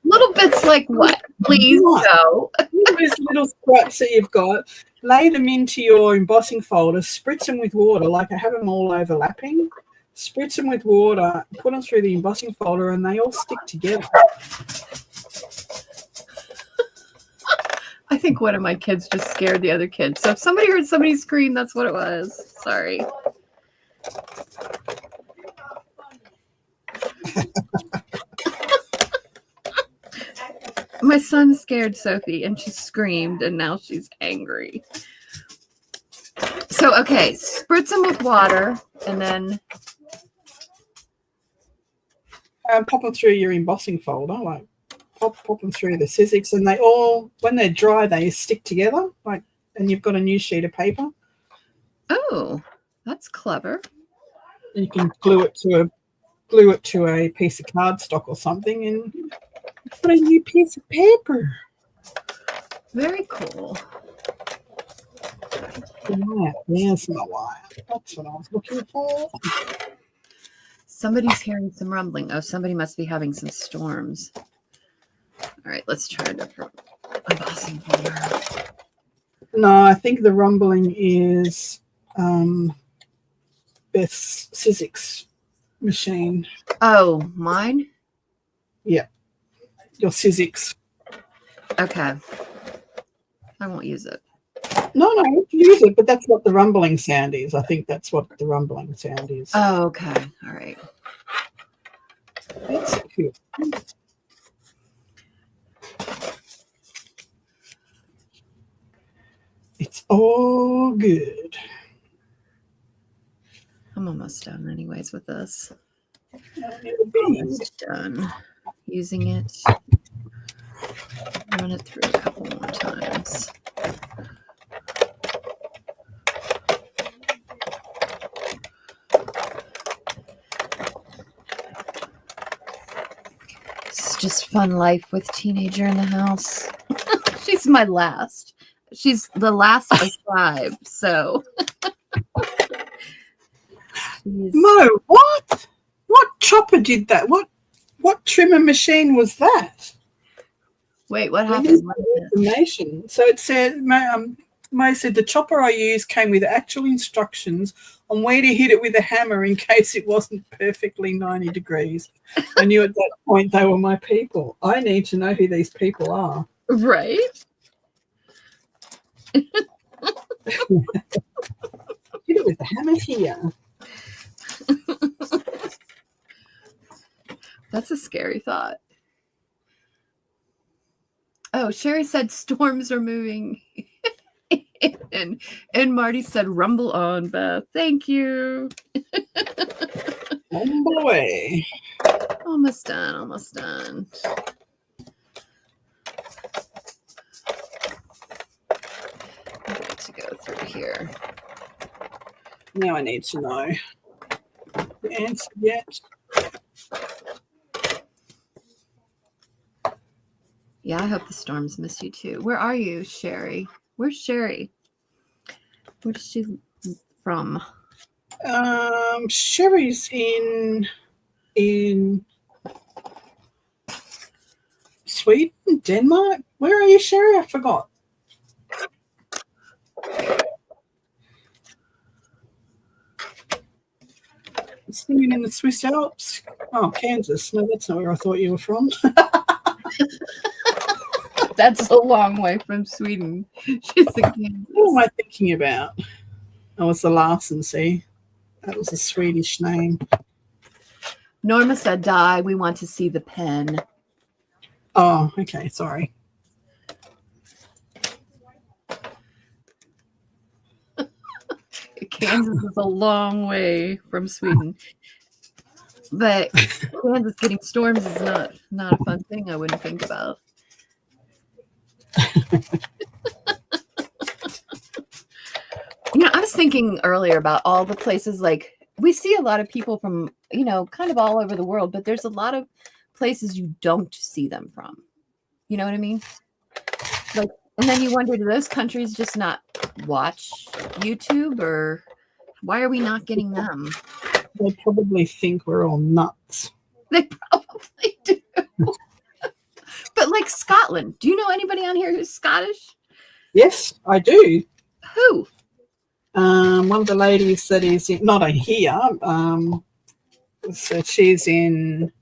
little bits like what? Please go. Those little scraps that you've got, lay them into your embossing folder, spritz them with water, like I have them all overlapping. Spritz them with water, put them through the embossing folder, and they all stick together. I think one of my kids just scared the other kids. So if somebody heard somebody scream, that's what it was. Sorry. My son scared Sophie and she screamed and now she's angry. So, okay, spritz them with water and then pop them through your embossing folder, like pop them through the Sizzix, and they all, when they're dry, they stick together, like, and you've got a new sheet of paper. Oh, that's clever. And you can glue it to a piece of cardstock or something, and put a new piece of paper. Very cool. Yeah, there's my wire. That's what I was looking for. Somebody's hearing some rumbling. Oh, somebody must be having some storms. All right, let's try a different embossing folder. No, I think the rumbling is Beth's Sizzix machine. Oh, mine? Yeah, your Sizzix. Okay. I won't use it. No, you can use it, but that's what the rumbling sound is. I think that's what the rumbling sound is. Oh, okay. All right. That's cute. It's all good. I'm almost done anyways with this. Almost done using it. Run it through a couple more times. It's just fun life with teenager in the house. She's my last. She's the last of 5, so. Mo, what? What chopper did that? What trimmer machine was that? Wait, what happened? Information. So it said, Mo said the chopper I used came with actual instructions on where to hit it with a hammer in case it wasn't perfectly 90 degrees. I knew at that point they were my people. I need to know who these people are. Right? Hit it with the hammer here. That's a scary thought. Oh, Sherry said storms are moving. and Marty said rumble on, Beth. Thank you. Rumble away. Almost done, almost done. I'm going to go through here. Now I need to know the answer yet. Yeah, I hope the storms miss you too. Where are you, Sherry? Where's Sherry? Where's she from? Sherry's in Sweden, Denmark. Where are you, Sherry? I forgot. Singing in the Swiss Alps. Oh, Kansas. No, that's not where I thought you were from. That's a long way from Sweden. She's in Kansas. What am I thinking about? Oh, it's the Larsen Sea. That was a Swedish name. Norma said, "Die. We want to see the pen." Oh, okay. Sorry. Kansas is a long way from Sweden. But Kansas getting storms is not a fun thing I wouldn't think about. I was thinking earlier about all the places, like we see a lot of people from, kind of all over the world, but there's a lot of places you don't see them from. You know what I mean? Like, and then you wonder, do those countries just not watch YouTube, or why are we not getting them? They probably think we're all nuts. They probably do. But like Scotland, do you know anybody on here who's Scottish? Yes, I do. Who? One of the ladies that is not in here. So she's in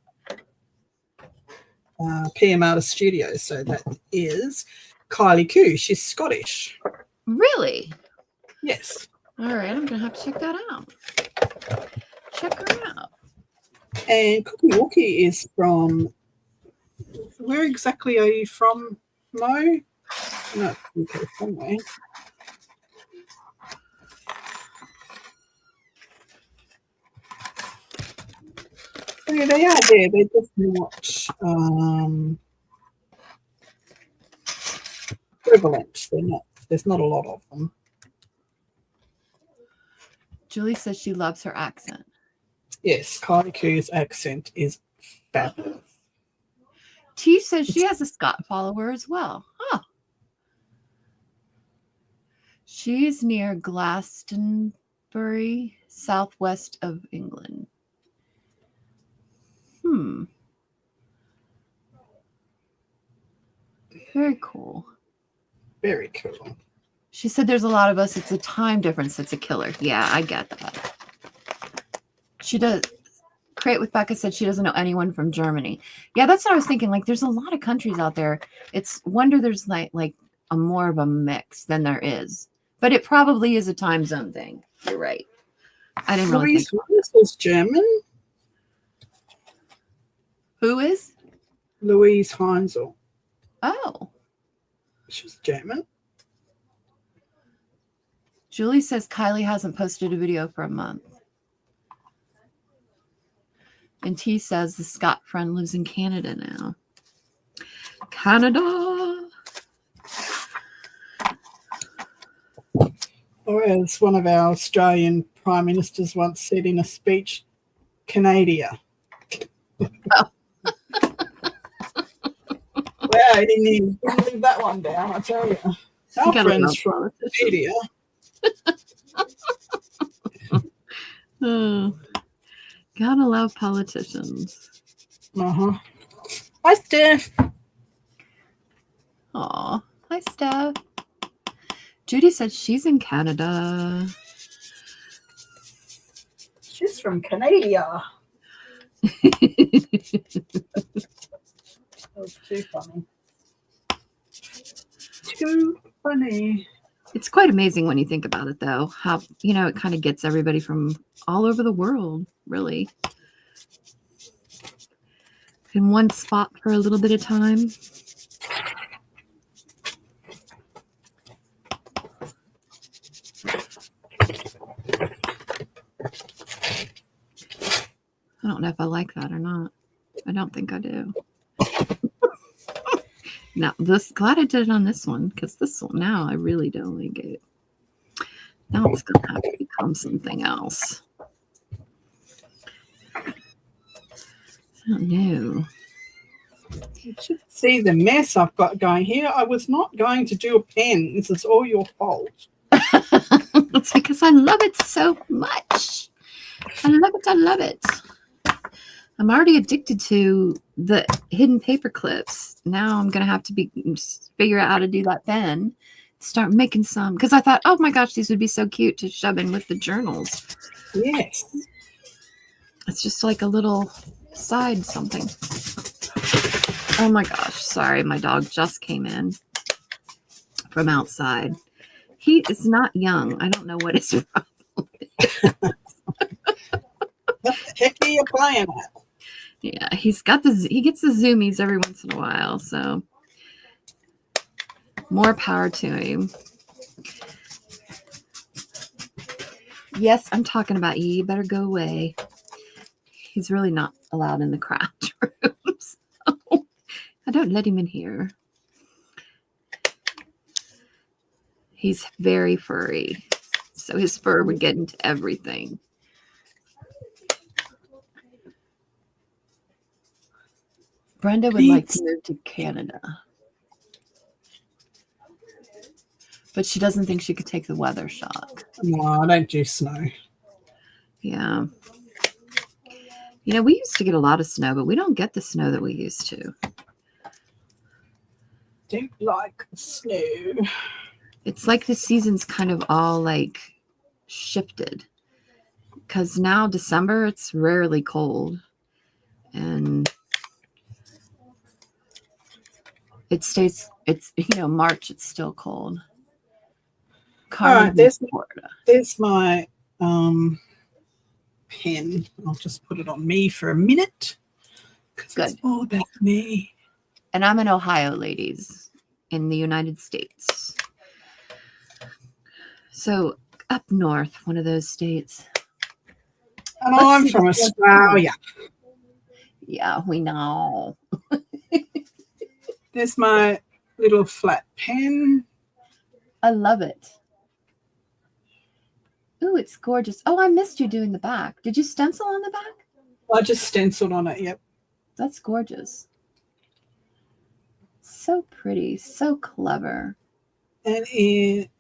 PM Artist Studios. So that is Kylie Koo. She's Scottish. Really? Yes. All right, I'm gonna have to check that out. Check her out. And Cookie Wookie is from. Where exactly are you from, Mo? No, okay, somewhere. Yeah, they are there. They're just not prevalent. They're not. There's not a lot of them. Julie says she loves her accent. Yes, Kylie Koo's accent is fabulous. T says she has a Scott follower as well. Huh. She's near Glastonbury, southwest of England. Very cool. Very cool. She said there's a lot of us. It's a time difference that's a killer. Yeah, I get that. She does. Create with Becca said she doesn't know anyone from Germany. Yeah, that's what I was thinking. Like, there's a lot of countries out there. It's wonder there's like a more of a mix than there is. But it probably is a time zone thing. You're right. I didn't really think. Louise was German. Who is? Louise Heinzel. Oh. She's German. Julie says Kylie hasn't posted a video for a month. And T says the Scott friend lives in Canada now. Canada. Or as one of our Australian Prime Ministers once said in a speech, Canada. Oh. Wow, he didn't leave that one down, I tell you. Our friends from Canada. Oh, gotta love politicians. Uh-huh. Hi, Steph. Aw, hi, Steph. Judy said she's in Canada. She's from Canada. That was too funny. Too funny. It's quite amazing when you think about it, though, how, it kind of gets everybody from all over the world, really, in one spot for a little bit of time. I don't know if I like that or not. I don't think I do. Now, glad I did it on this one, because this one, now I really don't like it. Now it's going to have to become something else. I don't know. You should see the mess I've got going here. I was not going to do a pen. This is all your fault. It's because I love it so much. I love it. I love it. I'm already addicted to the hidden paper clips. Now I'm going to have to figure out how to do that pen. Start making some. Because I thought, oh my gosh, these would be so cute to shove in with the journals. Yes. It's just like a little side something. Oh my gosh. Sorry, my dog just came in from outside. He is not young. I don't know what his problem is. What the heck are you playing at? Yeah, he gets the zoomies every once in a while, so more power to him. Yes, I'm talking about you. You better go away. He's really not allowed in the craft room, so I don't let him in here. He's very furry, so his fur would get into everything. Brenda would like to move to Canada. But she doesn't think she could take the weather shock. No, I don't do snow. Yeah. You know, we used to get a lot of snow, but we don't get the snow that we used to. Don't like snow. It's like the season's kind of all like shifted. Because now December, it's rarely cold. And it stays, it's, you know, March, it's still cold. All right, there's my pen. I'll just put it on me for a minute. Good. It's all about me. And I'm in Ohio, ladies, in the United States. So up north, one of those states. And I'm from Australia. Yeah, we know. There's my little flat pen. I love it. Ooh, it's gorgeous. Oh, I missed you doing the back. Did you stencil on the back? I just stenciled on it, yep. That's gorgeous. So pretty, so clever. And they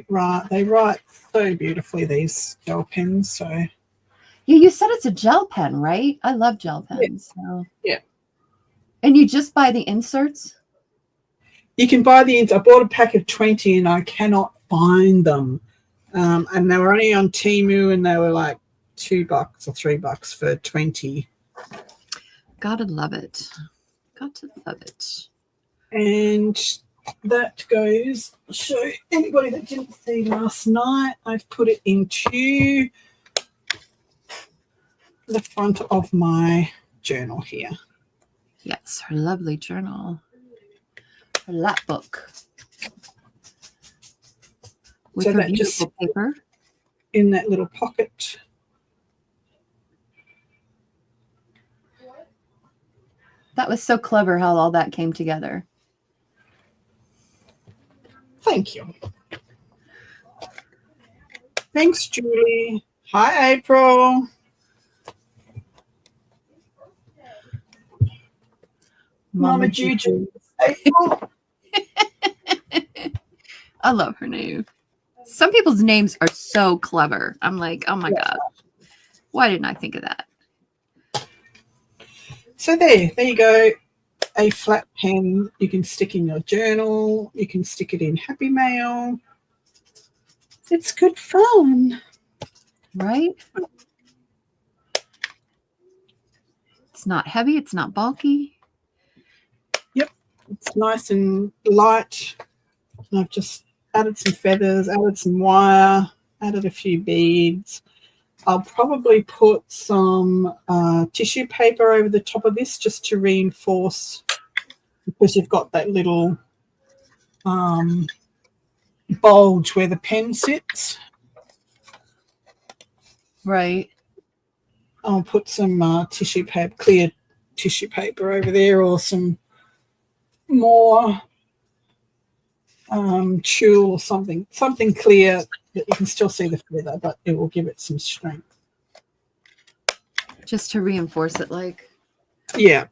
write so beautifully, these gel pens. So yeah, you said it's a gel pen, right? I love gel pens. Yeah. So. Yeah. And you just buy the inserts? You can buy the inserts. I bought a pack of 20 and I cannot find them. And they were only on Temu and they were like $2 or $3 for 20. Gotta love it. Got to love it. And that goes, so anybody that didn't see last night, I've put it into the front of my journal here. Yes, her lovely journal. Her lap book. With so her that beautiful just paper. In that little pocket. That was so clever how all that came together. Thank you. Thanks, Julie. Hi, April. Mama Juju. April. I love her name. Some people's names are so clever. I'm like, oh my God. Why didn't I think of that? So there you go. A flat pen you can stick in your journal. You can stick it in Happy Mail. It's good fun. Right? It's not heavy. It's not bulky. Yep. It's nice and light. And I've just added some feathers, added some wire, added a few beads. I'll probably put some tissue paper over the top of this just to reinforce, because you've got that little bulge where the pen sits. Right. I'll put some tissue paper, clear tissue paper over there, or some more tulle or something clear that you can still see the feather, but it will give it some strength. Just to reinforce it, like. Yeah.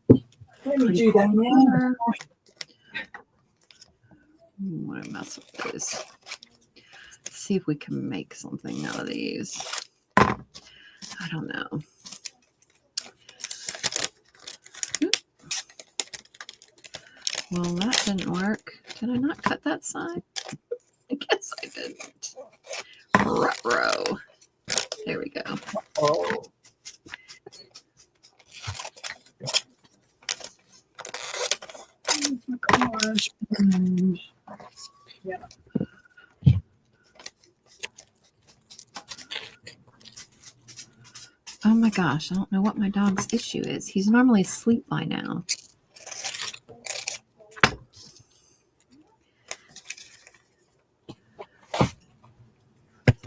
Let me do that now. What a mess with this. Let's see if we can make something out of these. I don't know. Well, that didn't work. Did I not cut that side? I guess I didn't. Ruh-roh. There we go. Oh. Gosh. Yeah. Oh my gosh, I don't know what my dog's issue is. He's normally asleep by now.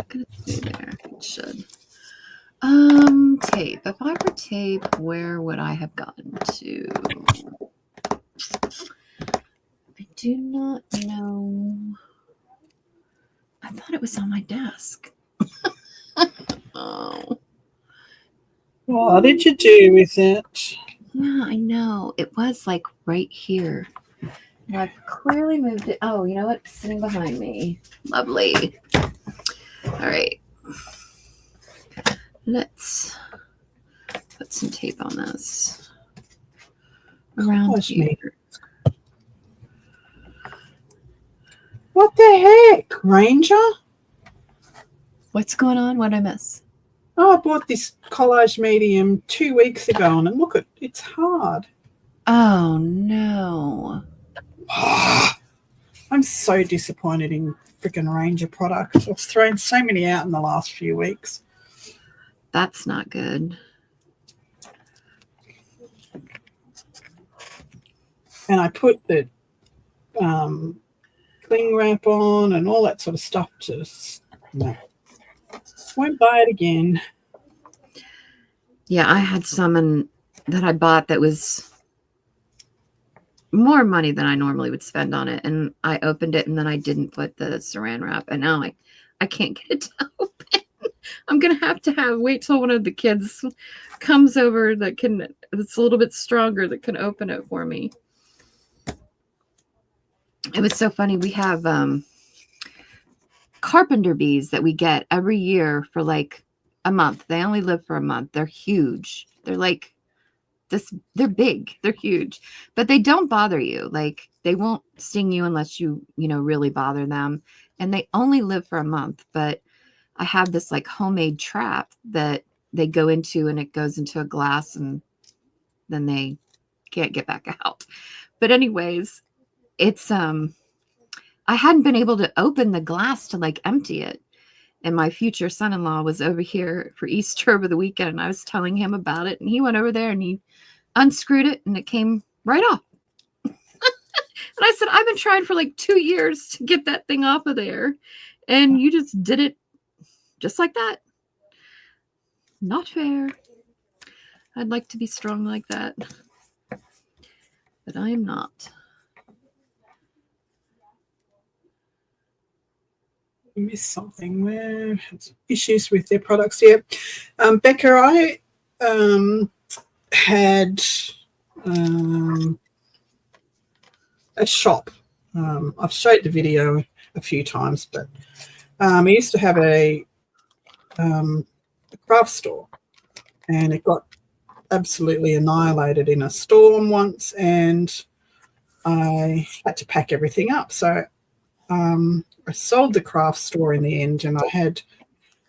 Gonna stay there. It should. Tape. If I were tape, where would I have gotten to? I do not know. I thought it was on my desk. Oh. What did you do with it? Yeah, I know. It was like right here. And I've clearly moved it. Oh, you know what? It's sitting behind me. Lovely. All right. Let's put some tape on this. Around here. What the heck, Ranger? What's going on? What did I miss? Oh, I bought this collage medium 2 weeks ago, and look, it's hard. Oh, no. I'm so disappointed in freaking Ranger products. I've thrown so many out in the last few weeks. That's not good. And I put the cling wrap on and all that sort of stuff. Just no. Won't buy it again. Yeah, I had some that I bought that was more money than I normally would spend on it. And I opened it and then I didn't put the saran wrap. And now I can't get it to open. I'm going to wait till one of the kids comes over that's a little bit stronger that can open it for me. It was so funny. We have carpenter bees that we get every year for like a month. They only live for a month. They're huge. They're like this. They're big. They're huge, but they don't bother you. Like they won't sting you unless you really bother them. And they only live for a month. But I have this like homemade trap that they go into, and it goes into a glass, and then they can't get back out. But anyways, it's I hadn't been able to open the glass to like empty it. And my future son-in-law was over here for Easter over the weekend, and I was telling him about it, and he went over there and he unscrewed it and it came right off. And I said, I've been trying for like 2 years to get that thing off of there, and you just did it just like that. Not fair. I'd like to be strong like that, but I am not. Missed something where issues with their products here. Becca, I had a shop. I've showed the video a few times, but I used to have a craft store, and it got absolutely annihilated in a storm once, and I had to pack everything up. So I sold the craft store in the end, and I had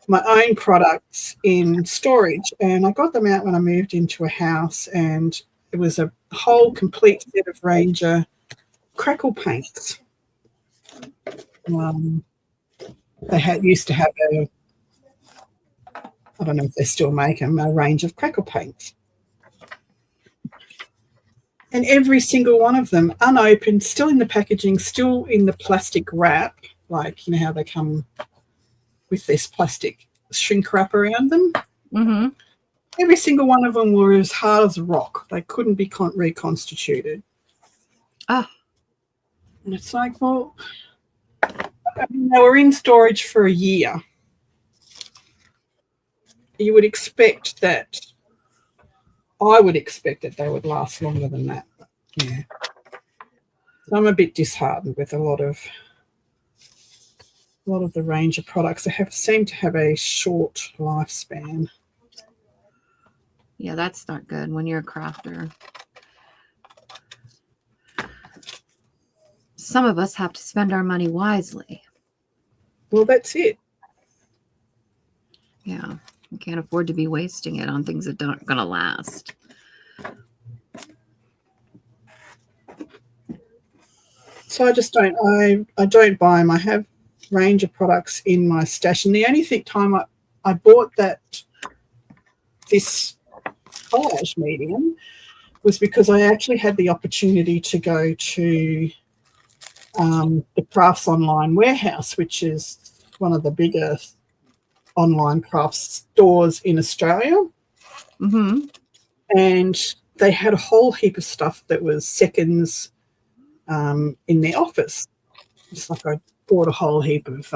my own products in storage, and I got them out when I moved into a house, and it was a whole complete set of Ranger crackle paints. They used to have I don't know if they still make them, a range of crackle paints. And every single one of them, unopened, still in the packaging, still in the plastic wrap, like how they come with this plastic shrink wrap around them. Mm-hmm. Every single one of them were as hard as rock. They couldn't be reconstituted. Ah. And it's like, well, they were in storage for a year. You would expect that. I would expect that they would last longer than that. Yeah. So I'm a bit disheartened with a lot of the range of products. They seem to have a short lifespan. Yeah, that's not good when you're a crafter. Some of us have to spend our money wisely. Well, that's it. Yeah. You can't afford to be wasting it on things that aren't going to last. So I just don't. I don't buy them. I have range of products in my stash, and the only time I bought this collage medium was because I actually had the opportunity to go to the Crafts Online Warehouse, which is one of the bigger online crafts stores in Australia. Mm-hmm. And they had a whole heap of stuff that was seconds in their office. It's like I bought a whole heap of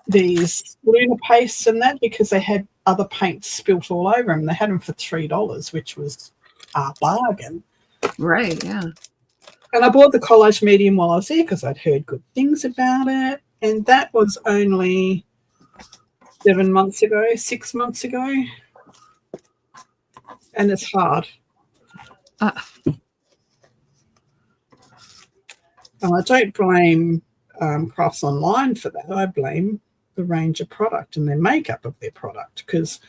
these lunar pastes and that, because they had other paint spilt all over them. They had them for $3, which was a bargain. Right, yeah. And I bought the collage medium while I was there because I'd heard good things about it. And that was only 6 months ago. And it's hard. And I don't blame Crafts Online for that. I blame the range of product and their makeup of their product, because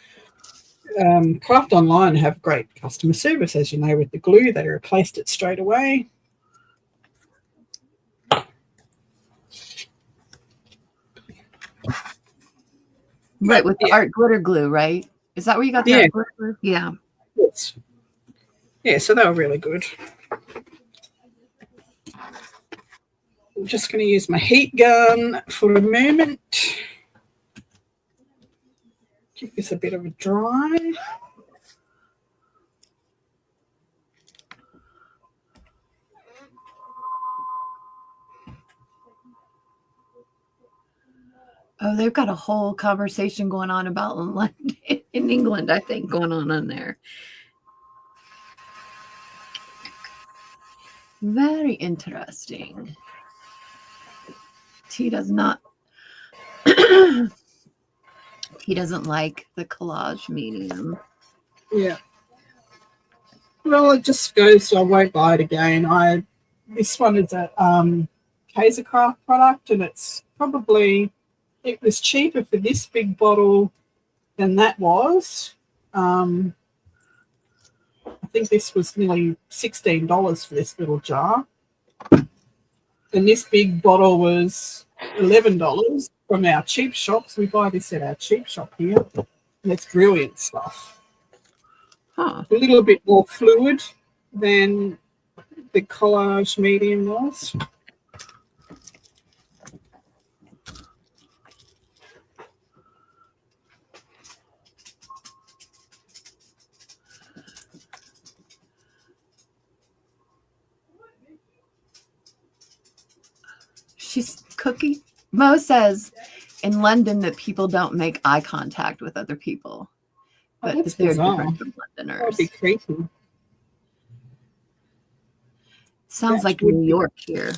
Craft Online have great customer service, as you know, with the glue. They replaced it straight away. Right, with the art glitter glue, right? Is that where you got the art glitter glue? Yeah. Yes. Yeah, so they were really good. I'm just going to use my heat gun for a moment. Give this a bit of a dry. Oh, they've got a whole conversation going on about London, in England, I think, going on there. Very interesting. He does not. He doesn't like the collage medium. Yeah. Well, it just goes, so I won't buy it again. This one is a Kaisercraft product, and it's probably, it was cheaper for this big bottle than that was. I think this was nearly $16 for this little jar. And this big bottle was $11 from our cheap shops. We buy this at our cheap shop here. And it's brilliant stuff. Huh. A little bit more fluid than the collage medium was. She's cooking. Mo says in London that people don't make eye contact with other people, but that's they're bizarre. different from Londoners. That would be creepy. Sounds like New York here.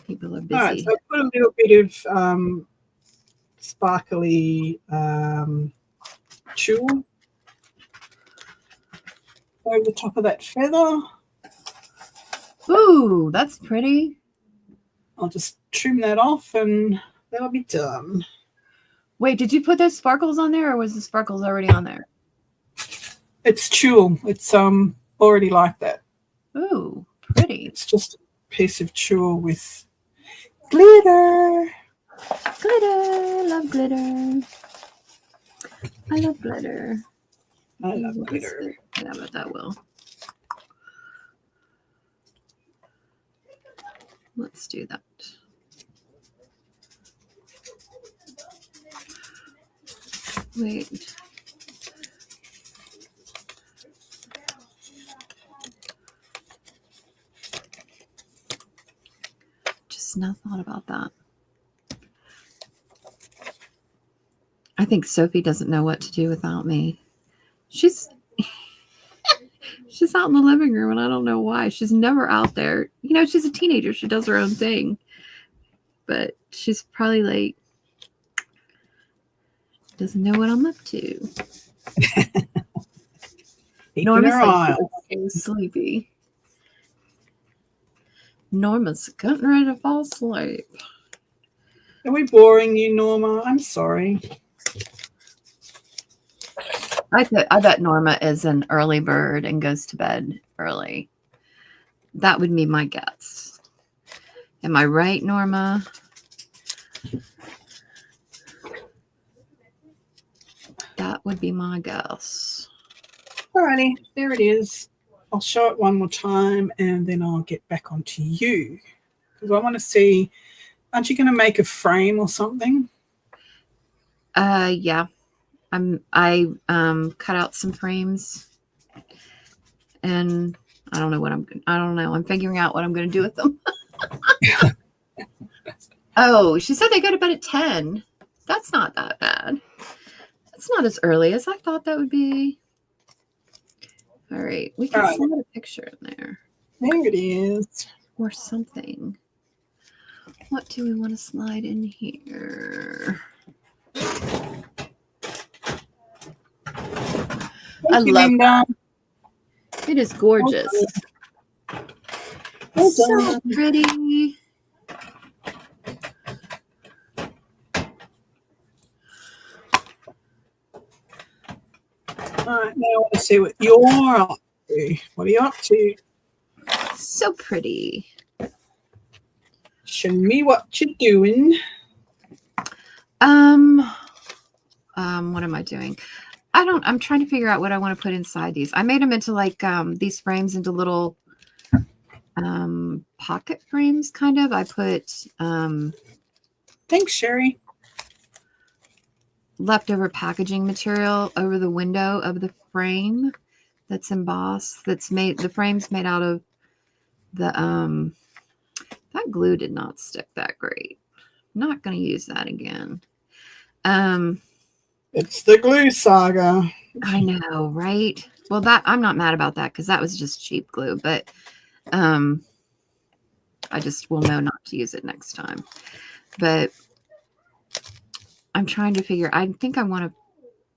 People are busy. All right, so I put a little bit of sparkly tulle over the top of that feather. Ooh, that's pretty. I'll just trim that off and that'll be done. Wait, did you put those sparkles on there, or was the sparkles already on there? It's tulle. It's already like that. Ooh, pretty. It's just a piece of tulle with glitter. Glitter, love glitter. I love glitter. I love glitter. Yeah, but that will. Let's do that. Wait. Just now thought about that. I think Sophie doesn't know what to do without me. She's out in the living room, and I don't know why. She's never out there. You know, she's a teenager. She does her own thing. But she's probably like, doesn't know what I'm up to. Norma's like sleepy. Norma's getting ready to fall asleep. Are we boring you, Norma? I'm sorry. I bet Norma is an early bird and goes to bed early. That would be my guess. Am I right, Norma? That would be my guess. Alrighty, there it is. I'll show it one more time and then I'll get back onto you. Because I want to see, aren't you going to make a frame or something? Yeah. I cut out some frames and I don't know. I'm figuring out what I'm going to do with them. Oh, she said they go to bed at 10. That's not that bad. That's not as early as I thought that would be. All right. We can slide a picture in there. There it is. Or something. What do we want to slide in here? I love that. It is gorgeous. So pretty. All right, now I want to see what you're up to. What are you up to? So pretty. Show me what you're doing. What am I doing? I'm trying to figure out what I want to put inside these. I made them into like these frames into little pocket frames, kind of. I put Thanks, Sherry. Leftover packaging material over the window of the frame that's embossed. The frame's made out of the that glue did not stick that great. I'm not going to use that again. It's the glue saga. I know, right? Well, I'm not mad about that because that was just cheap glue, but I just will know not to use it next time. But I'm trying to figure. I think I want to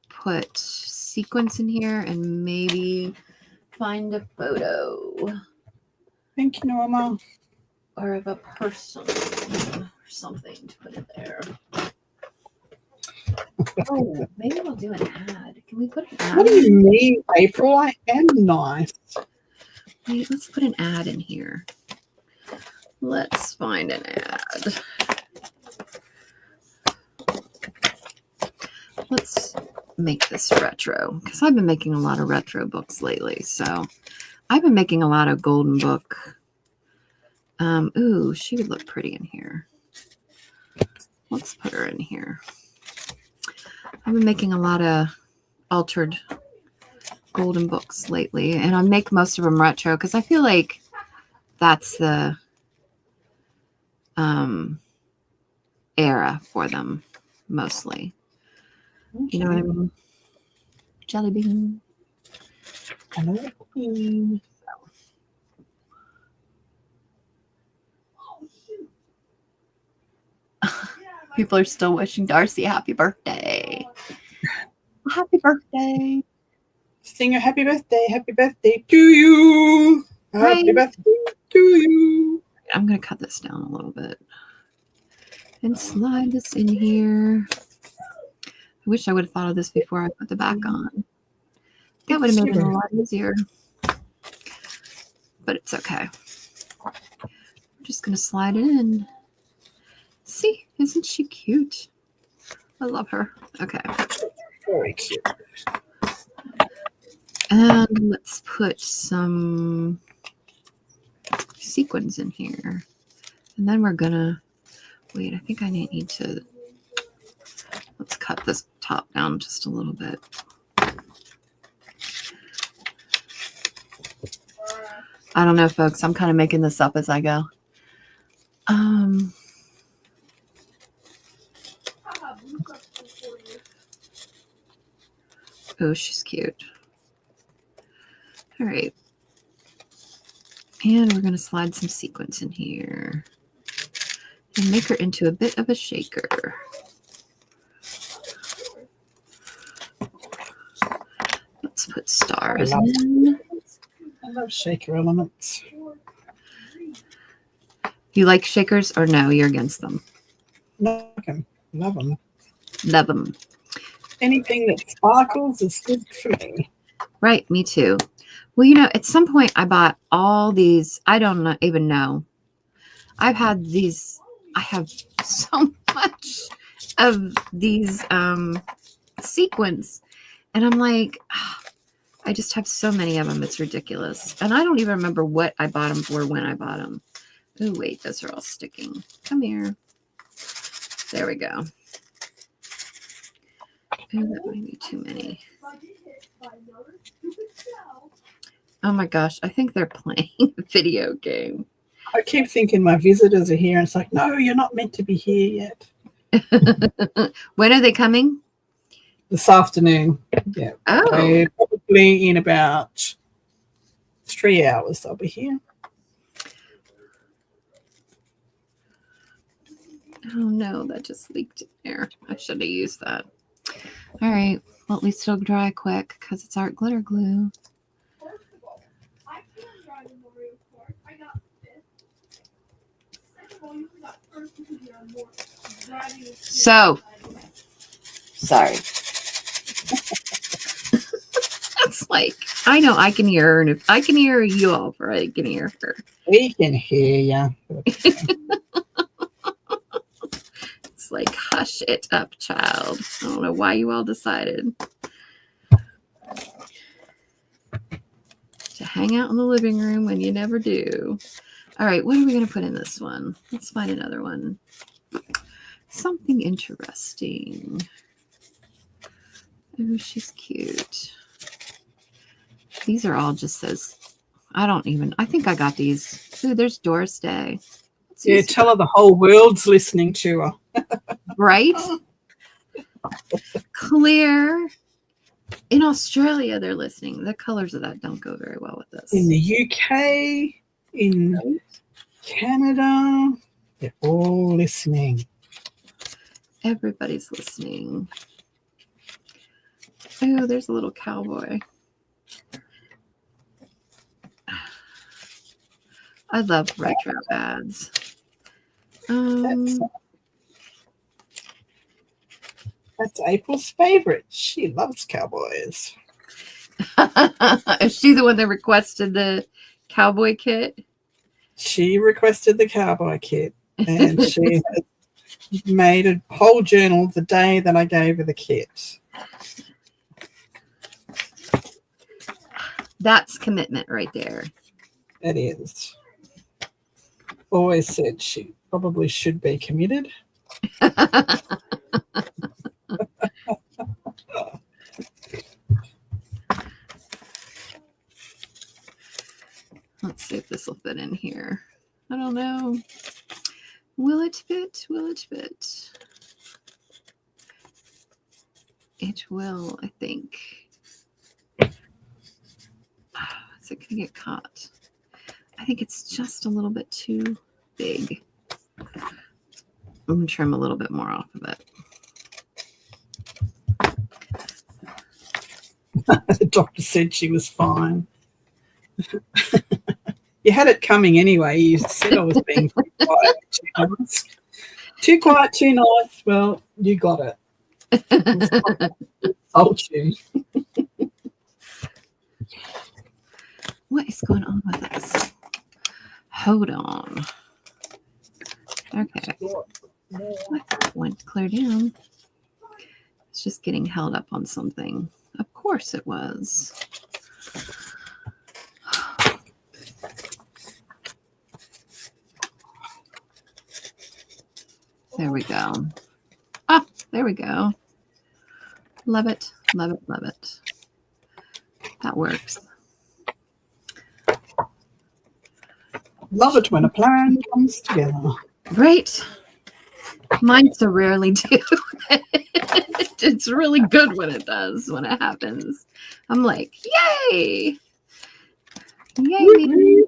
put sequins in here and maybe find a photo. Thank you, Norma. Or of a person or something to put in there. Oh, maybe we'll do an ad. Can we put an ad? What do you mean, April? I am nice. Wait, let's put an ad in here. Let's find an ad. Let's make this retro because I've been making a lot of retro books lately. So I've been making a lot of golden book. Ooh, she would look pretty in here. Let's put her in here. I've been making a lot of altered golden books lately, and I make most of them retro because I feel like that's the era for them mostly. You know what I mean? Jelly bean. People are still wishing Darcy happy birthday. Happy birthday. Sing a happy birthday to you. Happy birthday to you. I'm going to cut this down a little bit and slide this in here. I wish I would have thought of this before I put the back on. That would have made it a lot easier. But it's okay. I'm just going to slide it in. See, isn't she cute? I love her. Okay. Very cute. And let's put some sequins in here. And then we're going to, wait, I think I need to, let's cut this top down just a little bit. I don't know, folks. I'm kind of making this up as I go. Oh, she's cute. All right. And we're going to slide some sequins in here and make her into a bit of a shaker. Let's put stars in. I love shaker elements. You like shakers or no? You're against them? No, I can love them. Love them. Anything that sparkles is good for me. Right, me too. Well, you know, at some point I bought all these. I don't even know. I've had these. I have so much of these sequins. And I'm like, I just have so many of them. It's ridiculous. And I don't even remember what I bought them for when I bought them. Oh, wait, those are all sticking. Come here. There we go. Oh, that might be too many. Oh my gosh, I think they're playing a video game. I keep thinking my visitors are here, and it's like, no, you're not meant to be here yet. When are they coming? This afternoon. Yeah. Oh. Probably in about 3 hours they'll be here. Oh no, that just leaked in there. I should have used that. All right. Well, at least it'll dry quick because it's art glitter glue. So, sorry. It's like, I know I can hear her, and if I can hear you all, I can hear her. We can hear you. It's like, hush it up, child. I don't know why you all decided to hang out in the living room when you never do. All right, what are we going to put in this one? Let's find another one. Something interesting. Oh, she's cute. These are all just says, I think I got these. Ooh, there's Doris Day. Yeah, tell her the whole world's listening to her. Right? Clear. In Australia, they're listening. The colors of that don't go very well with this. In the UK, in Canada, they're all listening. Everybody's listening. Oh, there's a little cowboy. I love retro ads. That's April's favorite. She loves cowboys. Is she the one that requested the cowboy kit? She requested the cowboy kit, and she made a whole journal the day that I gave her the kit. That's commitment right there. It is. Always said she probably should be committed. Let's see if this will fit in here. I don't know. Will it fit? Will it fit? It will, I think. Is it going to get caught? I think it's just a little bit too big. I'm going to trim a little bit more off of it. The doctor said she was fine. You had it coming anyway. You said I was being too quiet, too nice. Too quiet, too nice. Well, you got it. Told you. What is going on with this? Hold on. Okay. That went clear down. It's just getting held up on something. Of course it was. There we go. Ah, there we go. Love it, love it, love it. That works. Love it when a plan comes together. Right? Mine so rarely do. It's really good when it does, when it happens. I'm like, yay! Yay, me.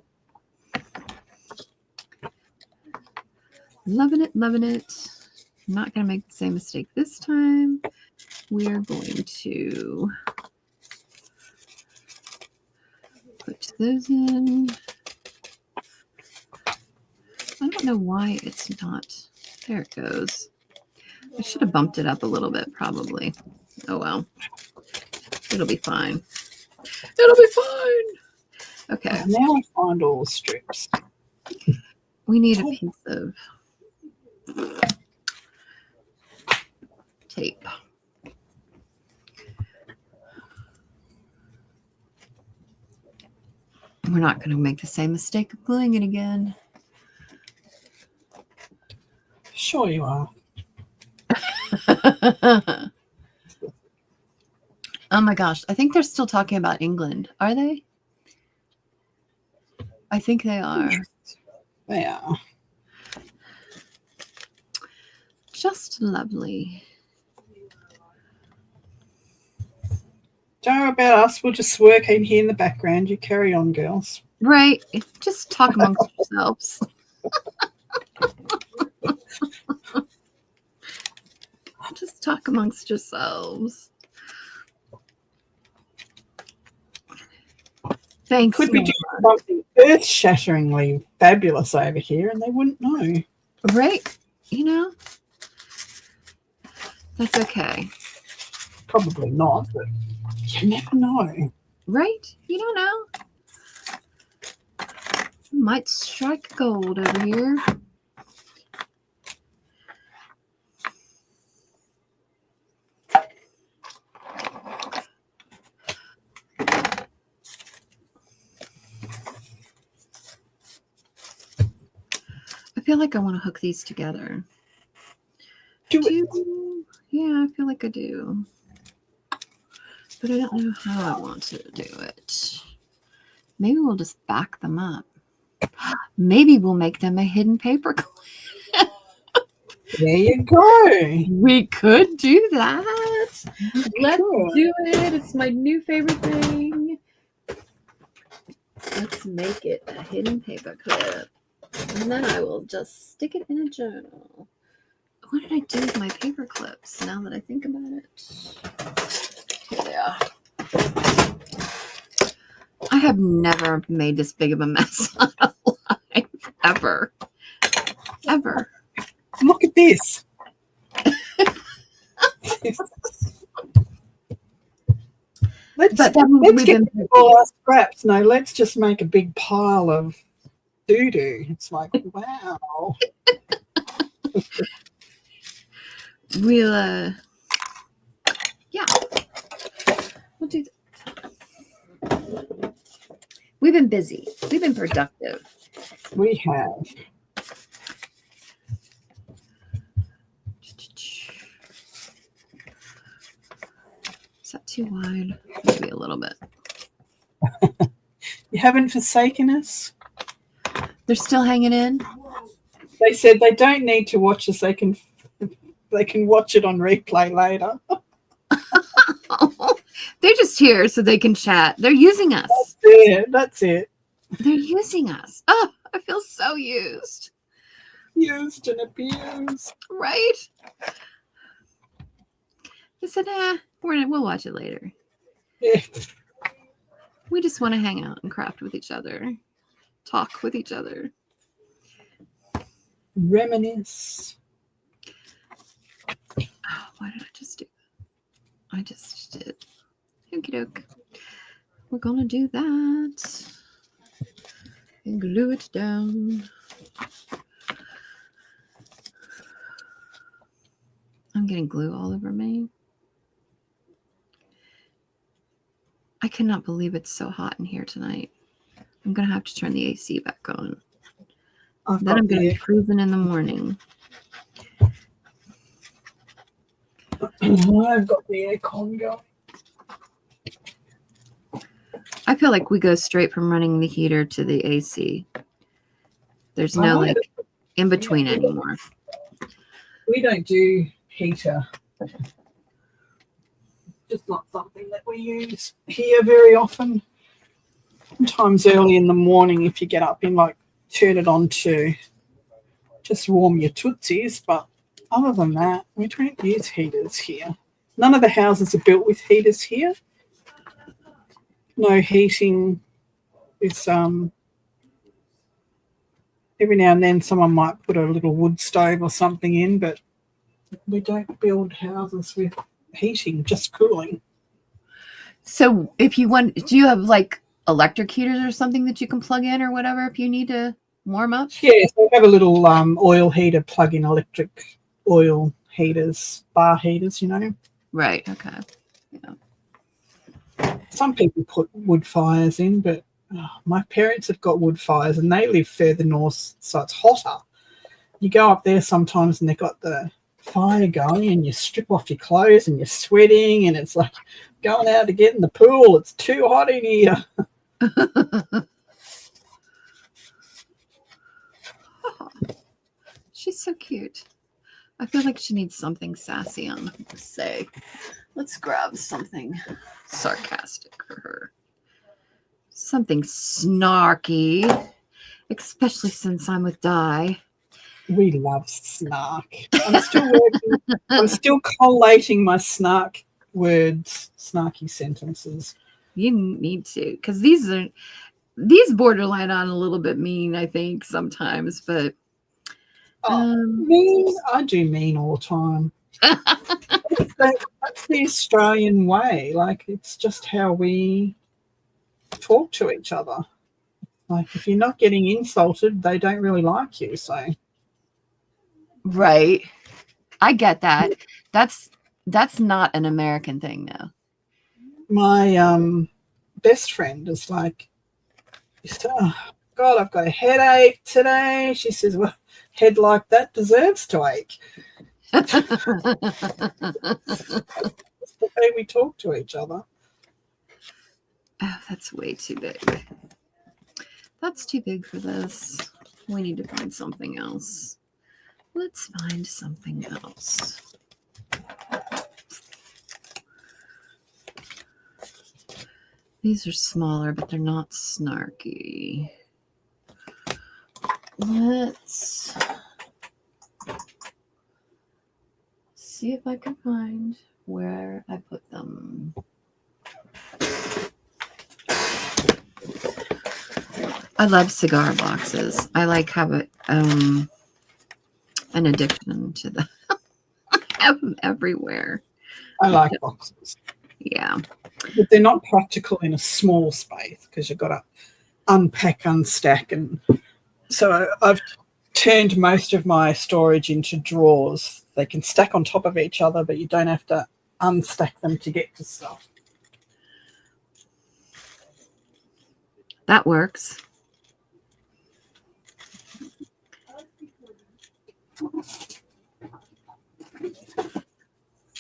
Loving it, loving it. I'm not going to make the same mistake this time. We're going to put those in. I don't know why it's not. There it goes. I should have bumped it up a little bit, probably. Oh, well. It'll be fine. It'll be fine. Okay. Now I find all the strips. We need a piece of tape. We're not going to make the same mistake of gluing it again. Sure you are. Oh my gosh. I think they're still talking about England. Are they? I think they are. They are. Just lovely. Don't worry about us. We'll just work in here in the background. You carry on, girls. Right. Just talk amongst yourselves. Just talk amongst yourselves. Thanks. Could be doing something earth-shatteringly fabulous over here, and they wouldn't know. Right? You know, that's okay. Probably not, but you never know. Right? You don't know. Might strike gold over here. I feel like I want to hook these together. Do it. Yeah, I feel like I do. But I don't know how I want to do it. Maybe we'll just back them up. Maybe we'll make them a hidden paper clip. There you go. We could do that. Let's do it. It's my new favorite thing. Let's make it a hidden paper clip. And then I will just stick it in a journal. What did I do with my paper clips now that I think about it? Here they are. I have never made this big of a mess on a live. Ever. Ever. Look at this. let's get all our scraps. No, let's just make a big pile of doo-doo. It's like, wow. We'll, yeah. We'll do that. We've been busy. We've been productive. We have. Is that too wide? Maybe a little bit. You haven't forsaken us? They're still hanging in? They said they don't need to watch us. They can watch it on replay later. They're just here so they can chat. They're using us. That's it. They're using us. Oh, I feel so used. Used and abused. Right? They said, we'll watch it later. Yeah. We just want to hang out and craft with each other. Talk with each other. Reminisce. Oh, why did I just do that? I just did. Okie doke. We're going to do that. And glue it down. I'm getting glue all over me. I cannot believe it's so hot in here tonight. I'm going to have to turn the AC back on. Then I'm going to be freezing in the morning. I've got the aircon going. I feel like we go straight from running the heater to the AC. There's no in between anymore. We don't do heater. Just not something that we use here very often. Sometimes early in the morning, if you get up and turn it on to just warm your tootsies, but other than that, we don't use heaters here. None of the houses are built with heaters here. No heating is every now and then someone might put a little wood stove or something in, but we don't build houses with heating, just cooling. So if you want, do you have electric heaters or something that you can plug in or whatever if you need to warm up? Yes, we have a little oil heater, plug-in electric oil heaters, bar heaters, Right, okay. Yeah. Some people put wood fires in, but my parents have got wood fires and they live further north, so it's hotter. You go up there sometimes and they've got the fire going and you strip off your clothes and you're sweating and it's like going out to get in the pool. It's too hot in here. She's so cute. I feel like she needs something sassy on to say. Let's grab something sarcastic for her. Something snarky, especially since I'm with Di. We love snark. I'm still working. I'm still collating my snark words, snarky sentences. You need to, because these borderline on a little bit mean, I think, sometimes, but mean. I do mean all the time. That's the Australian way. Like, it's just how we talk to each other. Like, if you're not getting insulted, they don't really like you. So, right, I get that. That's not an American thing, though. My best friend is like, oh, God, I've got a headache today. She says, well, head like that deserves to ache. That's the way we talk to each other. Oh, that's way too big. That's too big for this. We need to find something else. Let's find something else. These are smaller, but they're not snarky. Let's see if I can find where I put them. I love cigar boxes. I like have an addiction to them. I have them everywhere. I like boxes. Yeah. But they're not practical in a small space because you've got to unpack, unstack. And so I've turned most of my storage into drawers. They can stack on top of each other, but you don't have to unstack them to get to stuff. That works.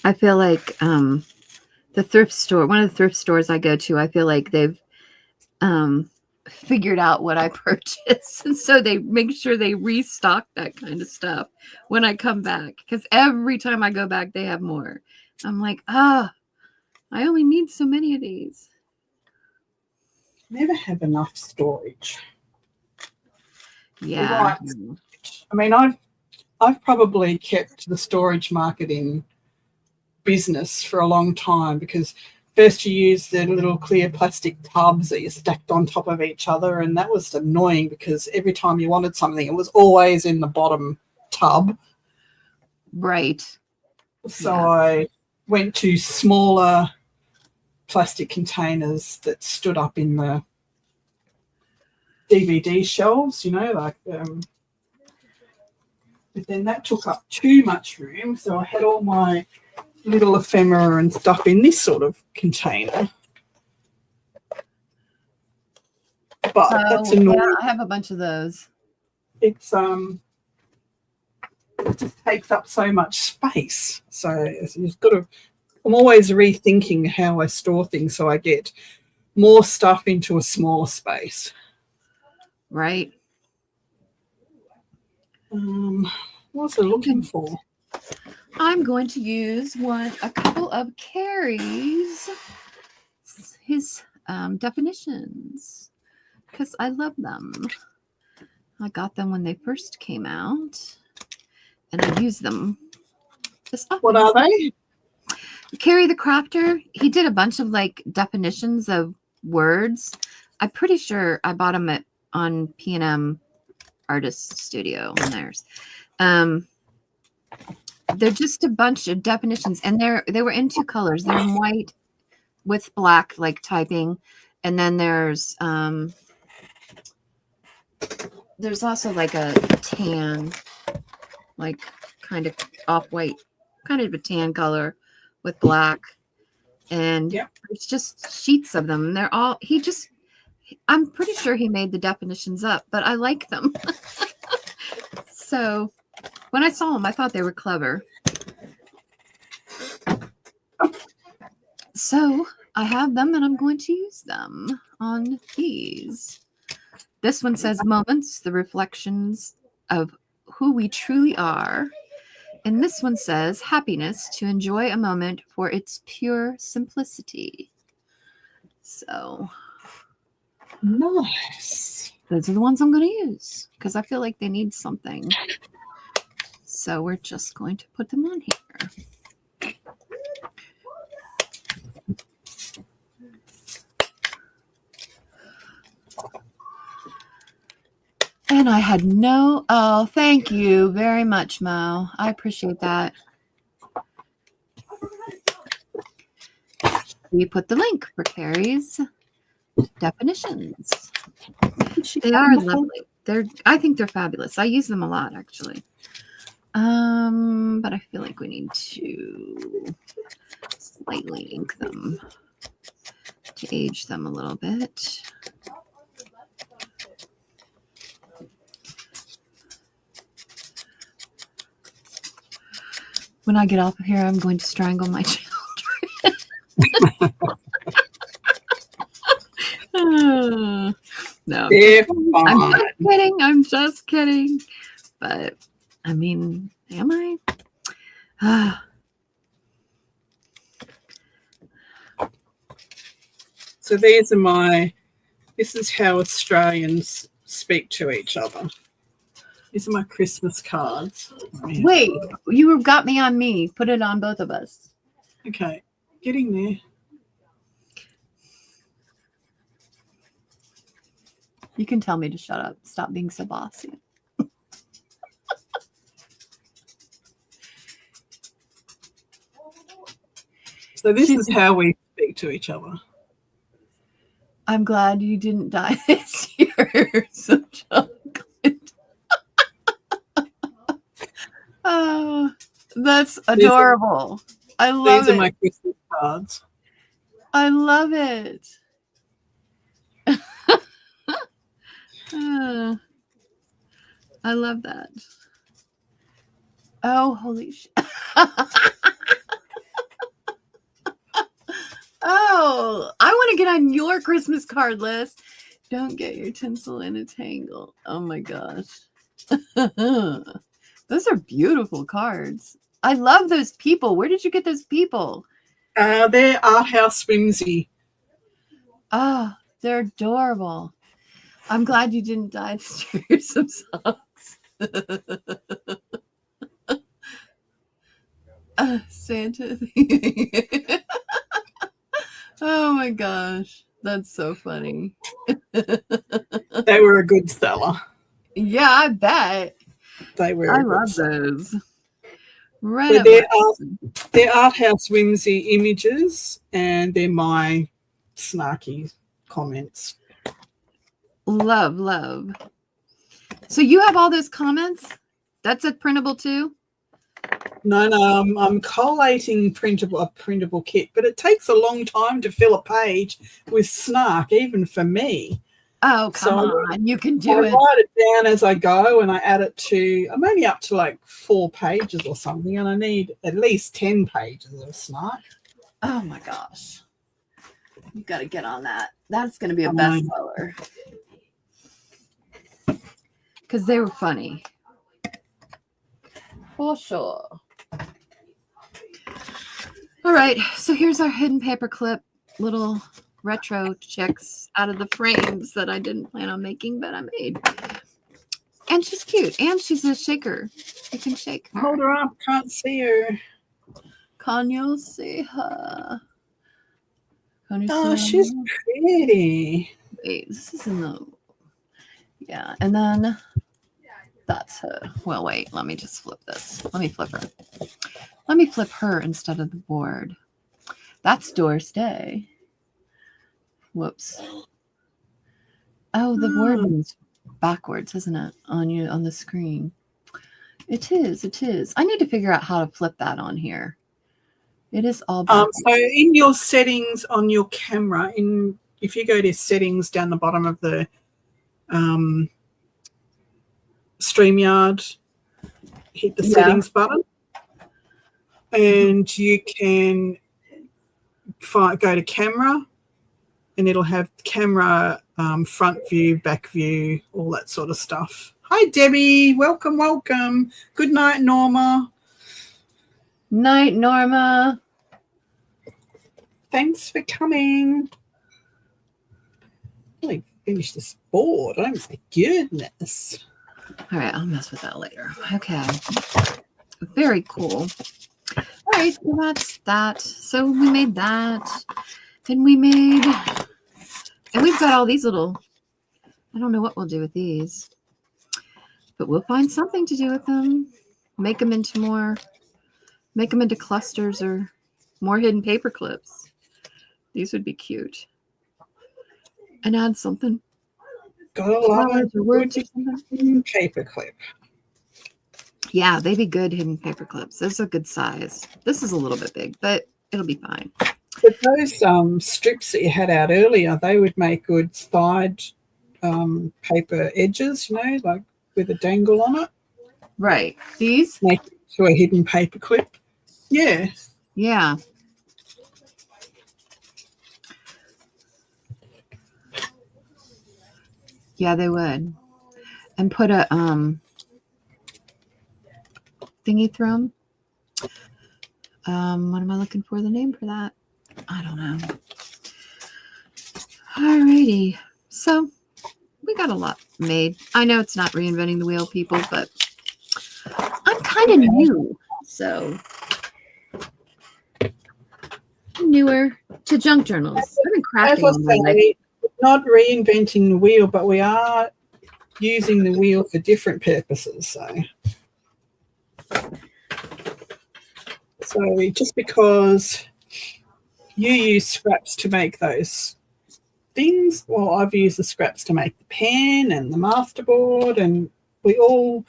I feel like the thrift store, one of the thrift stores I go to, I feel like they've figured out what I purchase. And so they make sure they restock that kind of stuff when I come back. Because every time I go back, they have more. I'm like, I only need so many of these. Never have enough storage. Yeah. Right. I mean, I've probably kept the storage market in business for a long time because first you use the little clear plastic tubs that you stacked on top of each other, and that was annoying because every time you wanted something, it was always in the bottom tub. Right. So yeah. I went to smaller plastic containers that stood up in the DVD shelves, like but then that took up too much room, so I had all my little ephemera and stuff in this sort of container. But that's annoying. Yeah, I have a bunch of those. It's it just takes up so much space. So you've got to. I'm always rethinking how I store things so I get more stuff into a smaller space. Right. What's it looking for? I'm going to use a couple of Carrie's his definitions because I love them. I got them when they first came out, and I use them. What are they? Carrie the Crafter. He did a bunch of definitions of words. I'm pretty sure I bought them on P&M Artist Studio on theirs. They're just a bunch of definitions, and they were in two colors. They're in white with black, like typing, and then there's also like a tan, like kind of off-white, kind of a tan color with black, and it's just sheets of them. And they're all I'm pretty sure he made the definitions up, but I like them. So when I saw them, I thought they were clever. So I have them, and I'm going to use them on these. This one says moments, the reflections of who we truly are. And this one says, happiness to enjoy a moment for its pure simplicity. So nice. Those are the ones I'm going to use because I feel like they need something. So we're just going to put them on here. And I had thank you very much, Mo. I appreciate that. We put the link for Carrie's definitions. They are lovely. I think they're fabulous. I use them a lot, actually. But I feel like we need to slightly ink them to age them a little bit. When I get off of here, I'm going to strangle my children. No, I'm just kidding. I'm just kidding. But I mean, am I? So this is how Australians speak to each other. These are my Christmas cards. Wait, you got me on me. Put it on both of us. Okay, getting there. You can tell me to shut up. Stop being so bossy. So this is how we speak to each other. I'm glad you didn't die this year. So chocolate. Oh, that's adorable. I love it. These are my Christmas cards. I love it. I love that. Oh, holy shit. Oh, I want to get on your Christmas card list. Don't get your tinsel in a tangle. Oh my gosh. Those are beautiful cards. I love those people. Where did you get those people? They're Art House Whimsy. Oh, they're adorable. I'm glad you didn't die this year. Here's some socks. Santa. Oh my gosh. That's so funny. They were a good seller. Yeah, I bet. They were. I love those. Right. They're Art House Whimsy images, and they're my snarky comments. Love. So you have all those comments? That's a printable too? No, I'm collating a printable kit, but it takes a long time to fill a page with snark, even for me. Oh, come on. You can do it. I write it down as I go, and I add it to, I'm only up to like 4 pages or something, and I need at least 10 pages of snark. Oh my gosh. You've got to get on that. That's going to be a bestseller. Because they were funny. For sure. All right. So here's our hidden paperclip little retro chicks out of the frames that I didn't plan on making, but I made. And she's cute. And she's a shaker. You can shake her. Hold her up. Can't see her. Can you see her? She's pretty. Wait, this is in the... Yeah, and then that's her. Well, wait, let me just flip this. Let me flip her. Let me flip her instead of the board. That's Doris Day. Whoops. Oh, the board is backwards, isn't it? On the screen. It is. I need to figure out how to flip that on here. It is all backwards. So in your settings on your camera, if you go to settings down the bottom of the StreamYard, hit the settings button, and you can go to camera, and it'll have camera, front view, back view, all that sort of stuff. Hi, Debbie. Welcome, welcome. Good night, Norma. Night, Norma. Thanks for coming. Really finish this board. Oh, my goodness. All right, I'll mess with that later. Okay. Very cool. All right, so that's that. So we made that. Then we made, and we've got all these little, I don't know what we'll do with these, but we'll find something to do with them. Make them into clusters or more hidden paper clips. These would be cute. And add something. Gotta love it. Words or something. Paper clip. Yeah, they'd be good hidden paper clips. This is a good size. This is a little bit big, but it'll be fine. But those strips that you had out earlier, they would make good thighed paper edges, like with a dangle on it. Right. These? Make it to a hidden paper clip. Yeah. Yeah. Yeah, they would. And put a thingy through them. What am I looking for? The name for that? I don't know. Alrighty. So we got a lot made. I know it's not reinventing the wheel, people, but I'm kind of new. So I'm newer to junk journals. I've been crafting As I say, not reinventing the wheel, but we are using the wheel for different purposes. So just because you use scraps to make those things, well, I've used the scraps to make the pen and the masterboard, and we all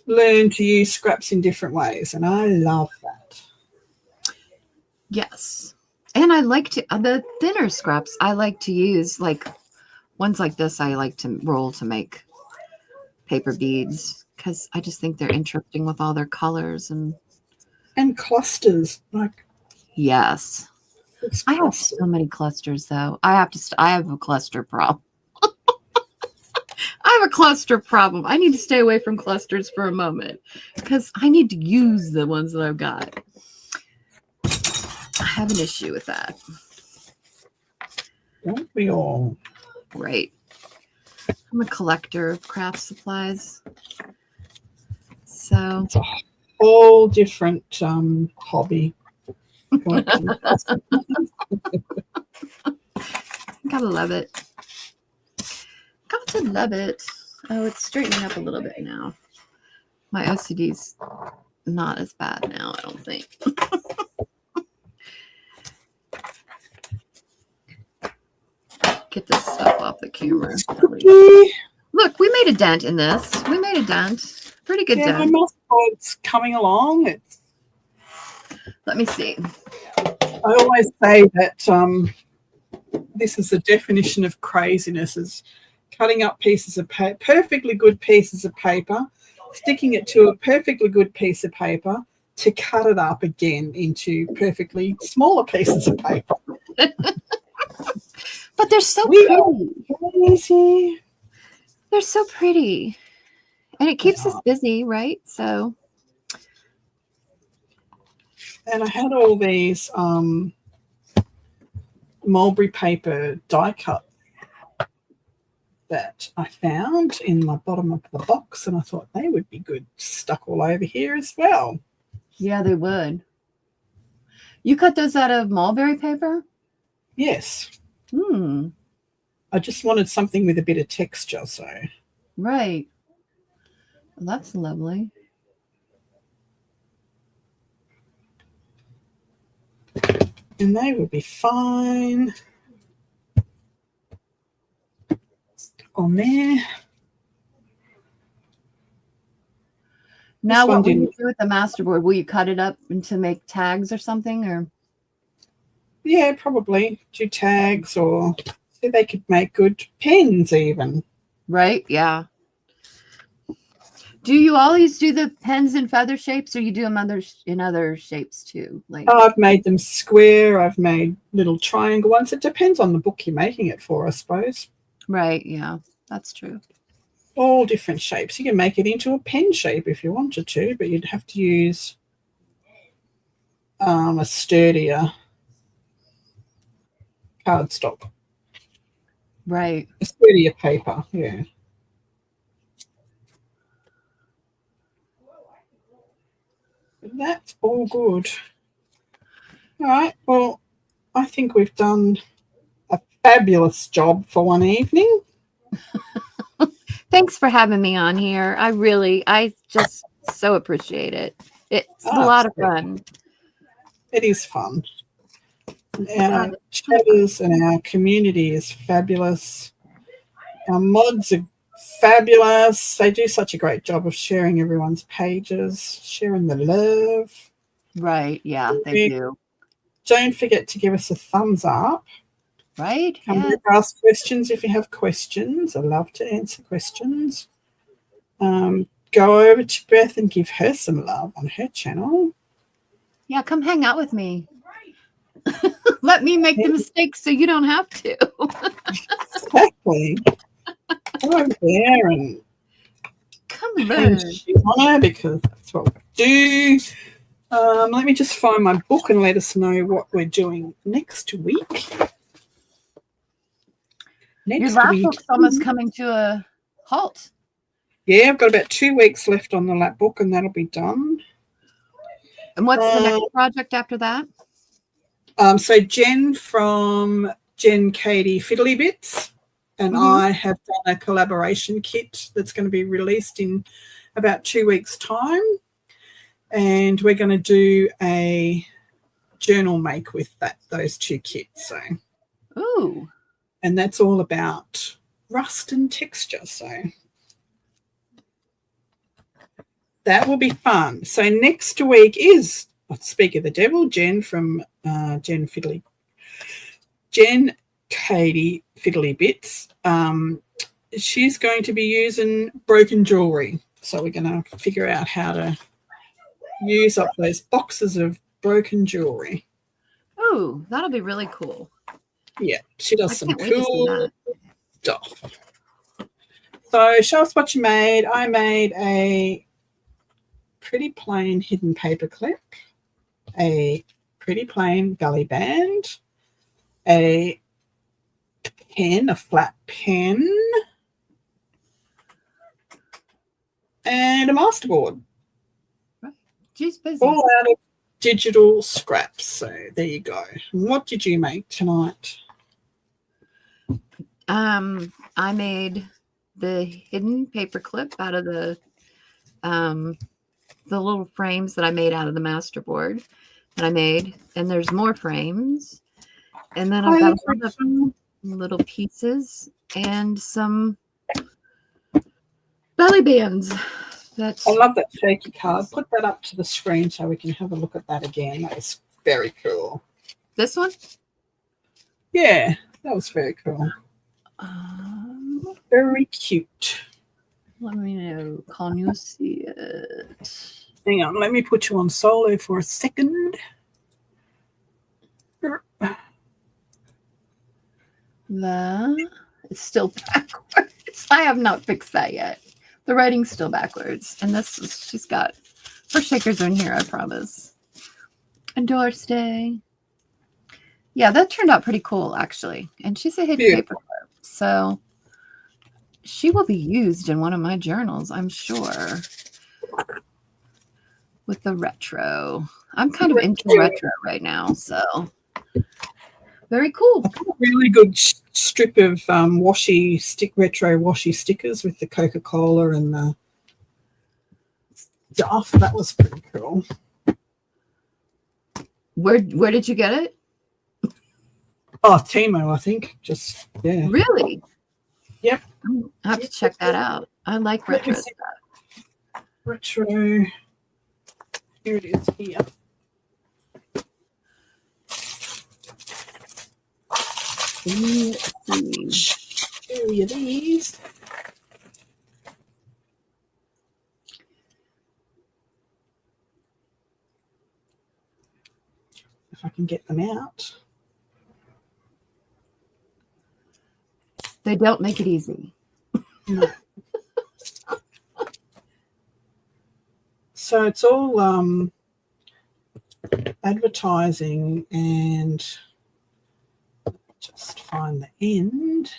learn to use scraps in different ways, and I love that. Yes. And I like to, the thinner scraps, I like to use, like ones like this, I like to roll to make paper beads because I just think they're interesting with all their colors and clusters. Yes. I have so many clusters, though. I have a cluster problem. I have a cluster problem. I need to stay away from clusters for a moment because I need to use the ones that I've got. I have an issue with that. Don't we all? Right. I'm a collector of craft supplies. So it's a whole different hobby. Gotta love it. Gotta love it. Oh, it's straightening up a little bit now. My OCD's not as bad now, I don't think. Get this stuff off the camera. Look, we made a dent in this. We made a dent. Pretty good dent. My masterboard's coming along. Let me see. I always say that this is the definition of craziness: is cutting up pieces of paper, perfectly good pieces of paper, sticking it to a perfectly good piece of paper to cut it up again into perfectly smaller pieces of paper. But they're so pretty. Crazy. They're so pretty. And it keeps us busy, right? So. And I had all these mulberry paper die cut that I found in the bottom of the box, and I thought they would be good stuck all over here as well. Yeah, they would. You cut those out of mulberry paper? Yes. I just wanted something with a bit of texture, so. Right. Well, that's lovely. And they would be fine on there. Now, what will you do with the masterboard? Will you cut it up to make tags or something, or? Yeah, probably do tags, or they could make good pens even. Right, yeah. Do you always do the pens in feather shapes, or you do them in other shapes too? I've made them square. I've made little triangle ones. It depends on the book you're making it for, I suppose. Right, yeah, that's true. all different shapes. You can make it into a pen shape if you wanted to, but you'd have to use a sturdier cardstock. Right. A sturdier paper, yeah. That's all good. All right, well, I think we've done a fabulous job for one evening. Thanks for having me on here. I just so appreciate it. It's a lot of fun. It is fun. Our chatters and our community is fabulous. Our mods are fabulous. They do such a great job of sharing everyone's pages, sharing the love. Right, yeah, they do. Don't forget to give us a thumbs up. Right? Come back, ask questions if you have questions. I love to answer questions. Go over to Beth and give her some love on her channel. Yeah, come hang out with me. Let me make the mistakes so you don't have to. Exactly. Go over there and come learn on her because that's what we do. Let me just find my book and let us know what we're doing next week. Your lap book's almost coming to a halt. Yeah, I've got about 2 weeks left on the lap book and that'll be done. And what's the next project after that? So Jen from Jen Katie Fiddly Bits and I have done a collaboration kit that's going to be released in about 2 weeks' time. And we're going to do a journal make with those 2 kits. So, ooh, and that's all about rust and texture. So that will be fun. So next week is, speak of the devil, Jen from Jen Katie Fiddly Bits. She's going to be using broken jewelry. So we're going to figure out how to use up those boxes of broken jewelry. Oh, that'll be really cool. Yeah, she does some cool stuff. So show us what you made. I made a pretty plain hidden paper clip, a pretty plain gully band, a pen, a flat pen, and a masterboard. She's busy. All out of digital scraps. So there you go. What did you make tonight? I made the hidden paper clip out of the little frames that I made out of the masterboard. And there's more frames. And then I've got a bunch of little pieces and some belly bands. I love that shaky card. Put that up to the screen so we can have a look at that again. That was very cool. This one? Yeah, that was very cool. Very cute. Let me know. Can you see it? Hang on, let me put you on solo for a second. It's still backwards. I have not fixed that yet. The writing's still backwards. And she's got, her shakers are in here, I promise. Endorse Day. Yeah, that turned out pretty cool, actually. And she's a hidden paper clip. So she will be used in one of my journals, I'm sure. With the retro. I'm kind of into retro right now, so very cool. A really good strip of retro washi stickers with the Coca-Cola and the stuff. That was pretty cool. Where did you get it? Oh, Timo, I think. Just, yeah. Really? Yep. I have to check that out. I like retro stuff. Retro. Here it is here. Show you these. If I can get them out. They don't make it easy. No. So it's all advertising, and just find the end.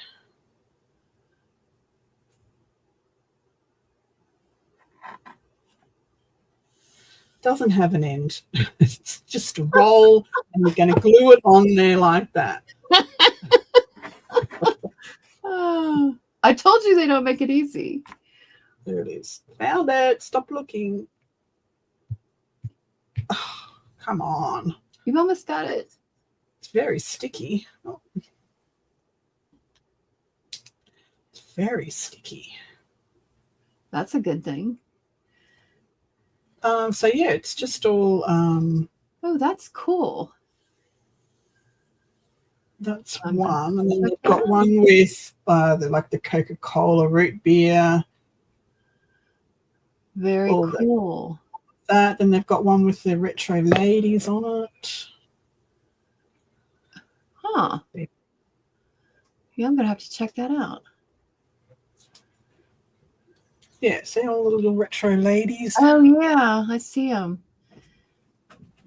Doesn't have an end. It's just a roll, and we're going to glue it on there like that. Oh, I told you they don't make it easy. There it is. Found it. Stop looking. Oh, come on. You've almost got it. It's very sticky. Oh. It's very sticky. That's a good thing. So yeah, it's just all. Oh, that's cool. That's one, and then they've got one with the Coca-Cola root beer. Very cool. That, and they've got one with the retro ladies on it. Huh. Yeah, I'm gonna have to check that out. Yeah, see all the little retro ladies. Oh yeah, I see them.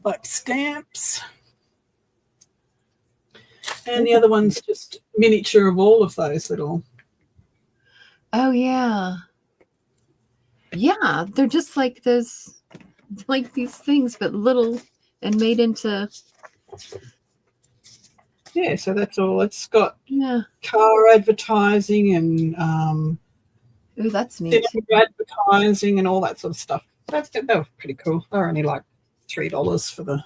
Like stamps. And the other one's just miniature of all of those little. Oh yeah. Yeah, they're just like those, like these things, but little and made into. Yeah, so that's all. It's got Yeah. car advertising and Oh, that's neat. advertising and all that sort of stuff. That was pretty cool. They're only like $3 for the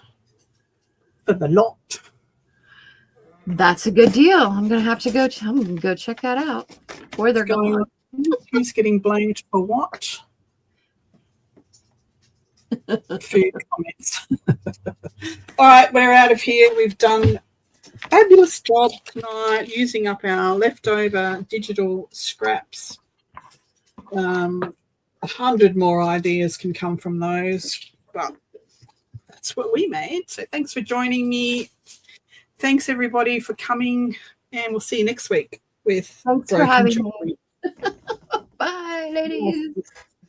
lot. That's a good deal. I'm gonna have to go. I'm gonna go check that out. Where they're going. Who's getting blamed for what? Food comments. All right, we're out of here. We've done a fabulous job tonight using up our leftover digital scraps. 100 more ideas can come from those, but that's what we made. So thanks for joining me. Thanks everybody for coming, and we'll see you next week with Thanks for having me. Bye, ladies.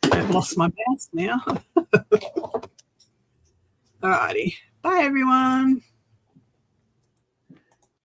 I've lost my mouse now. All righty. Bye, everyone.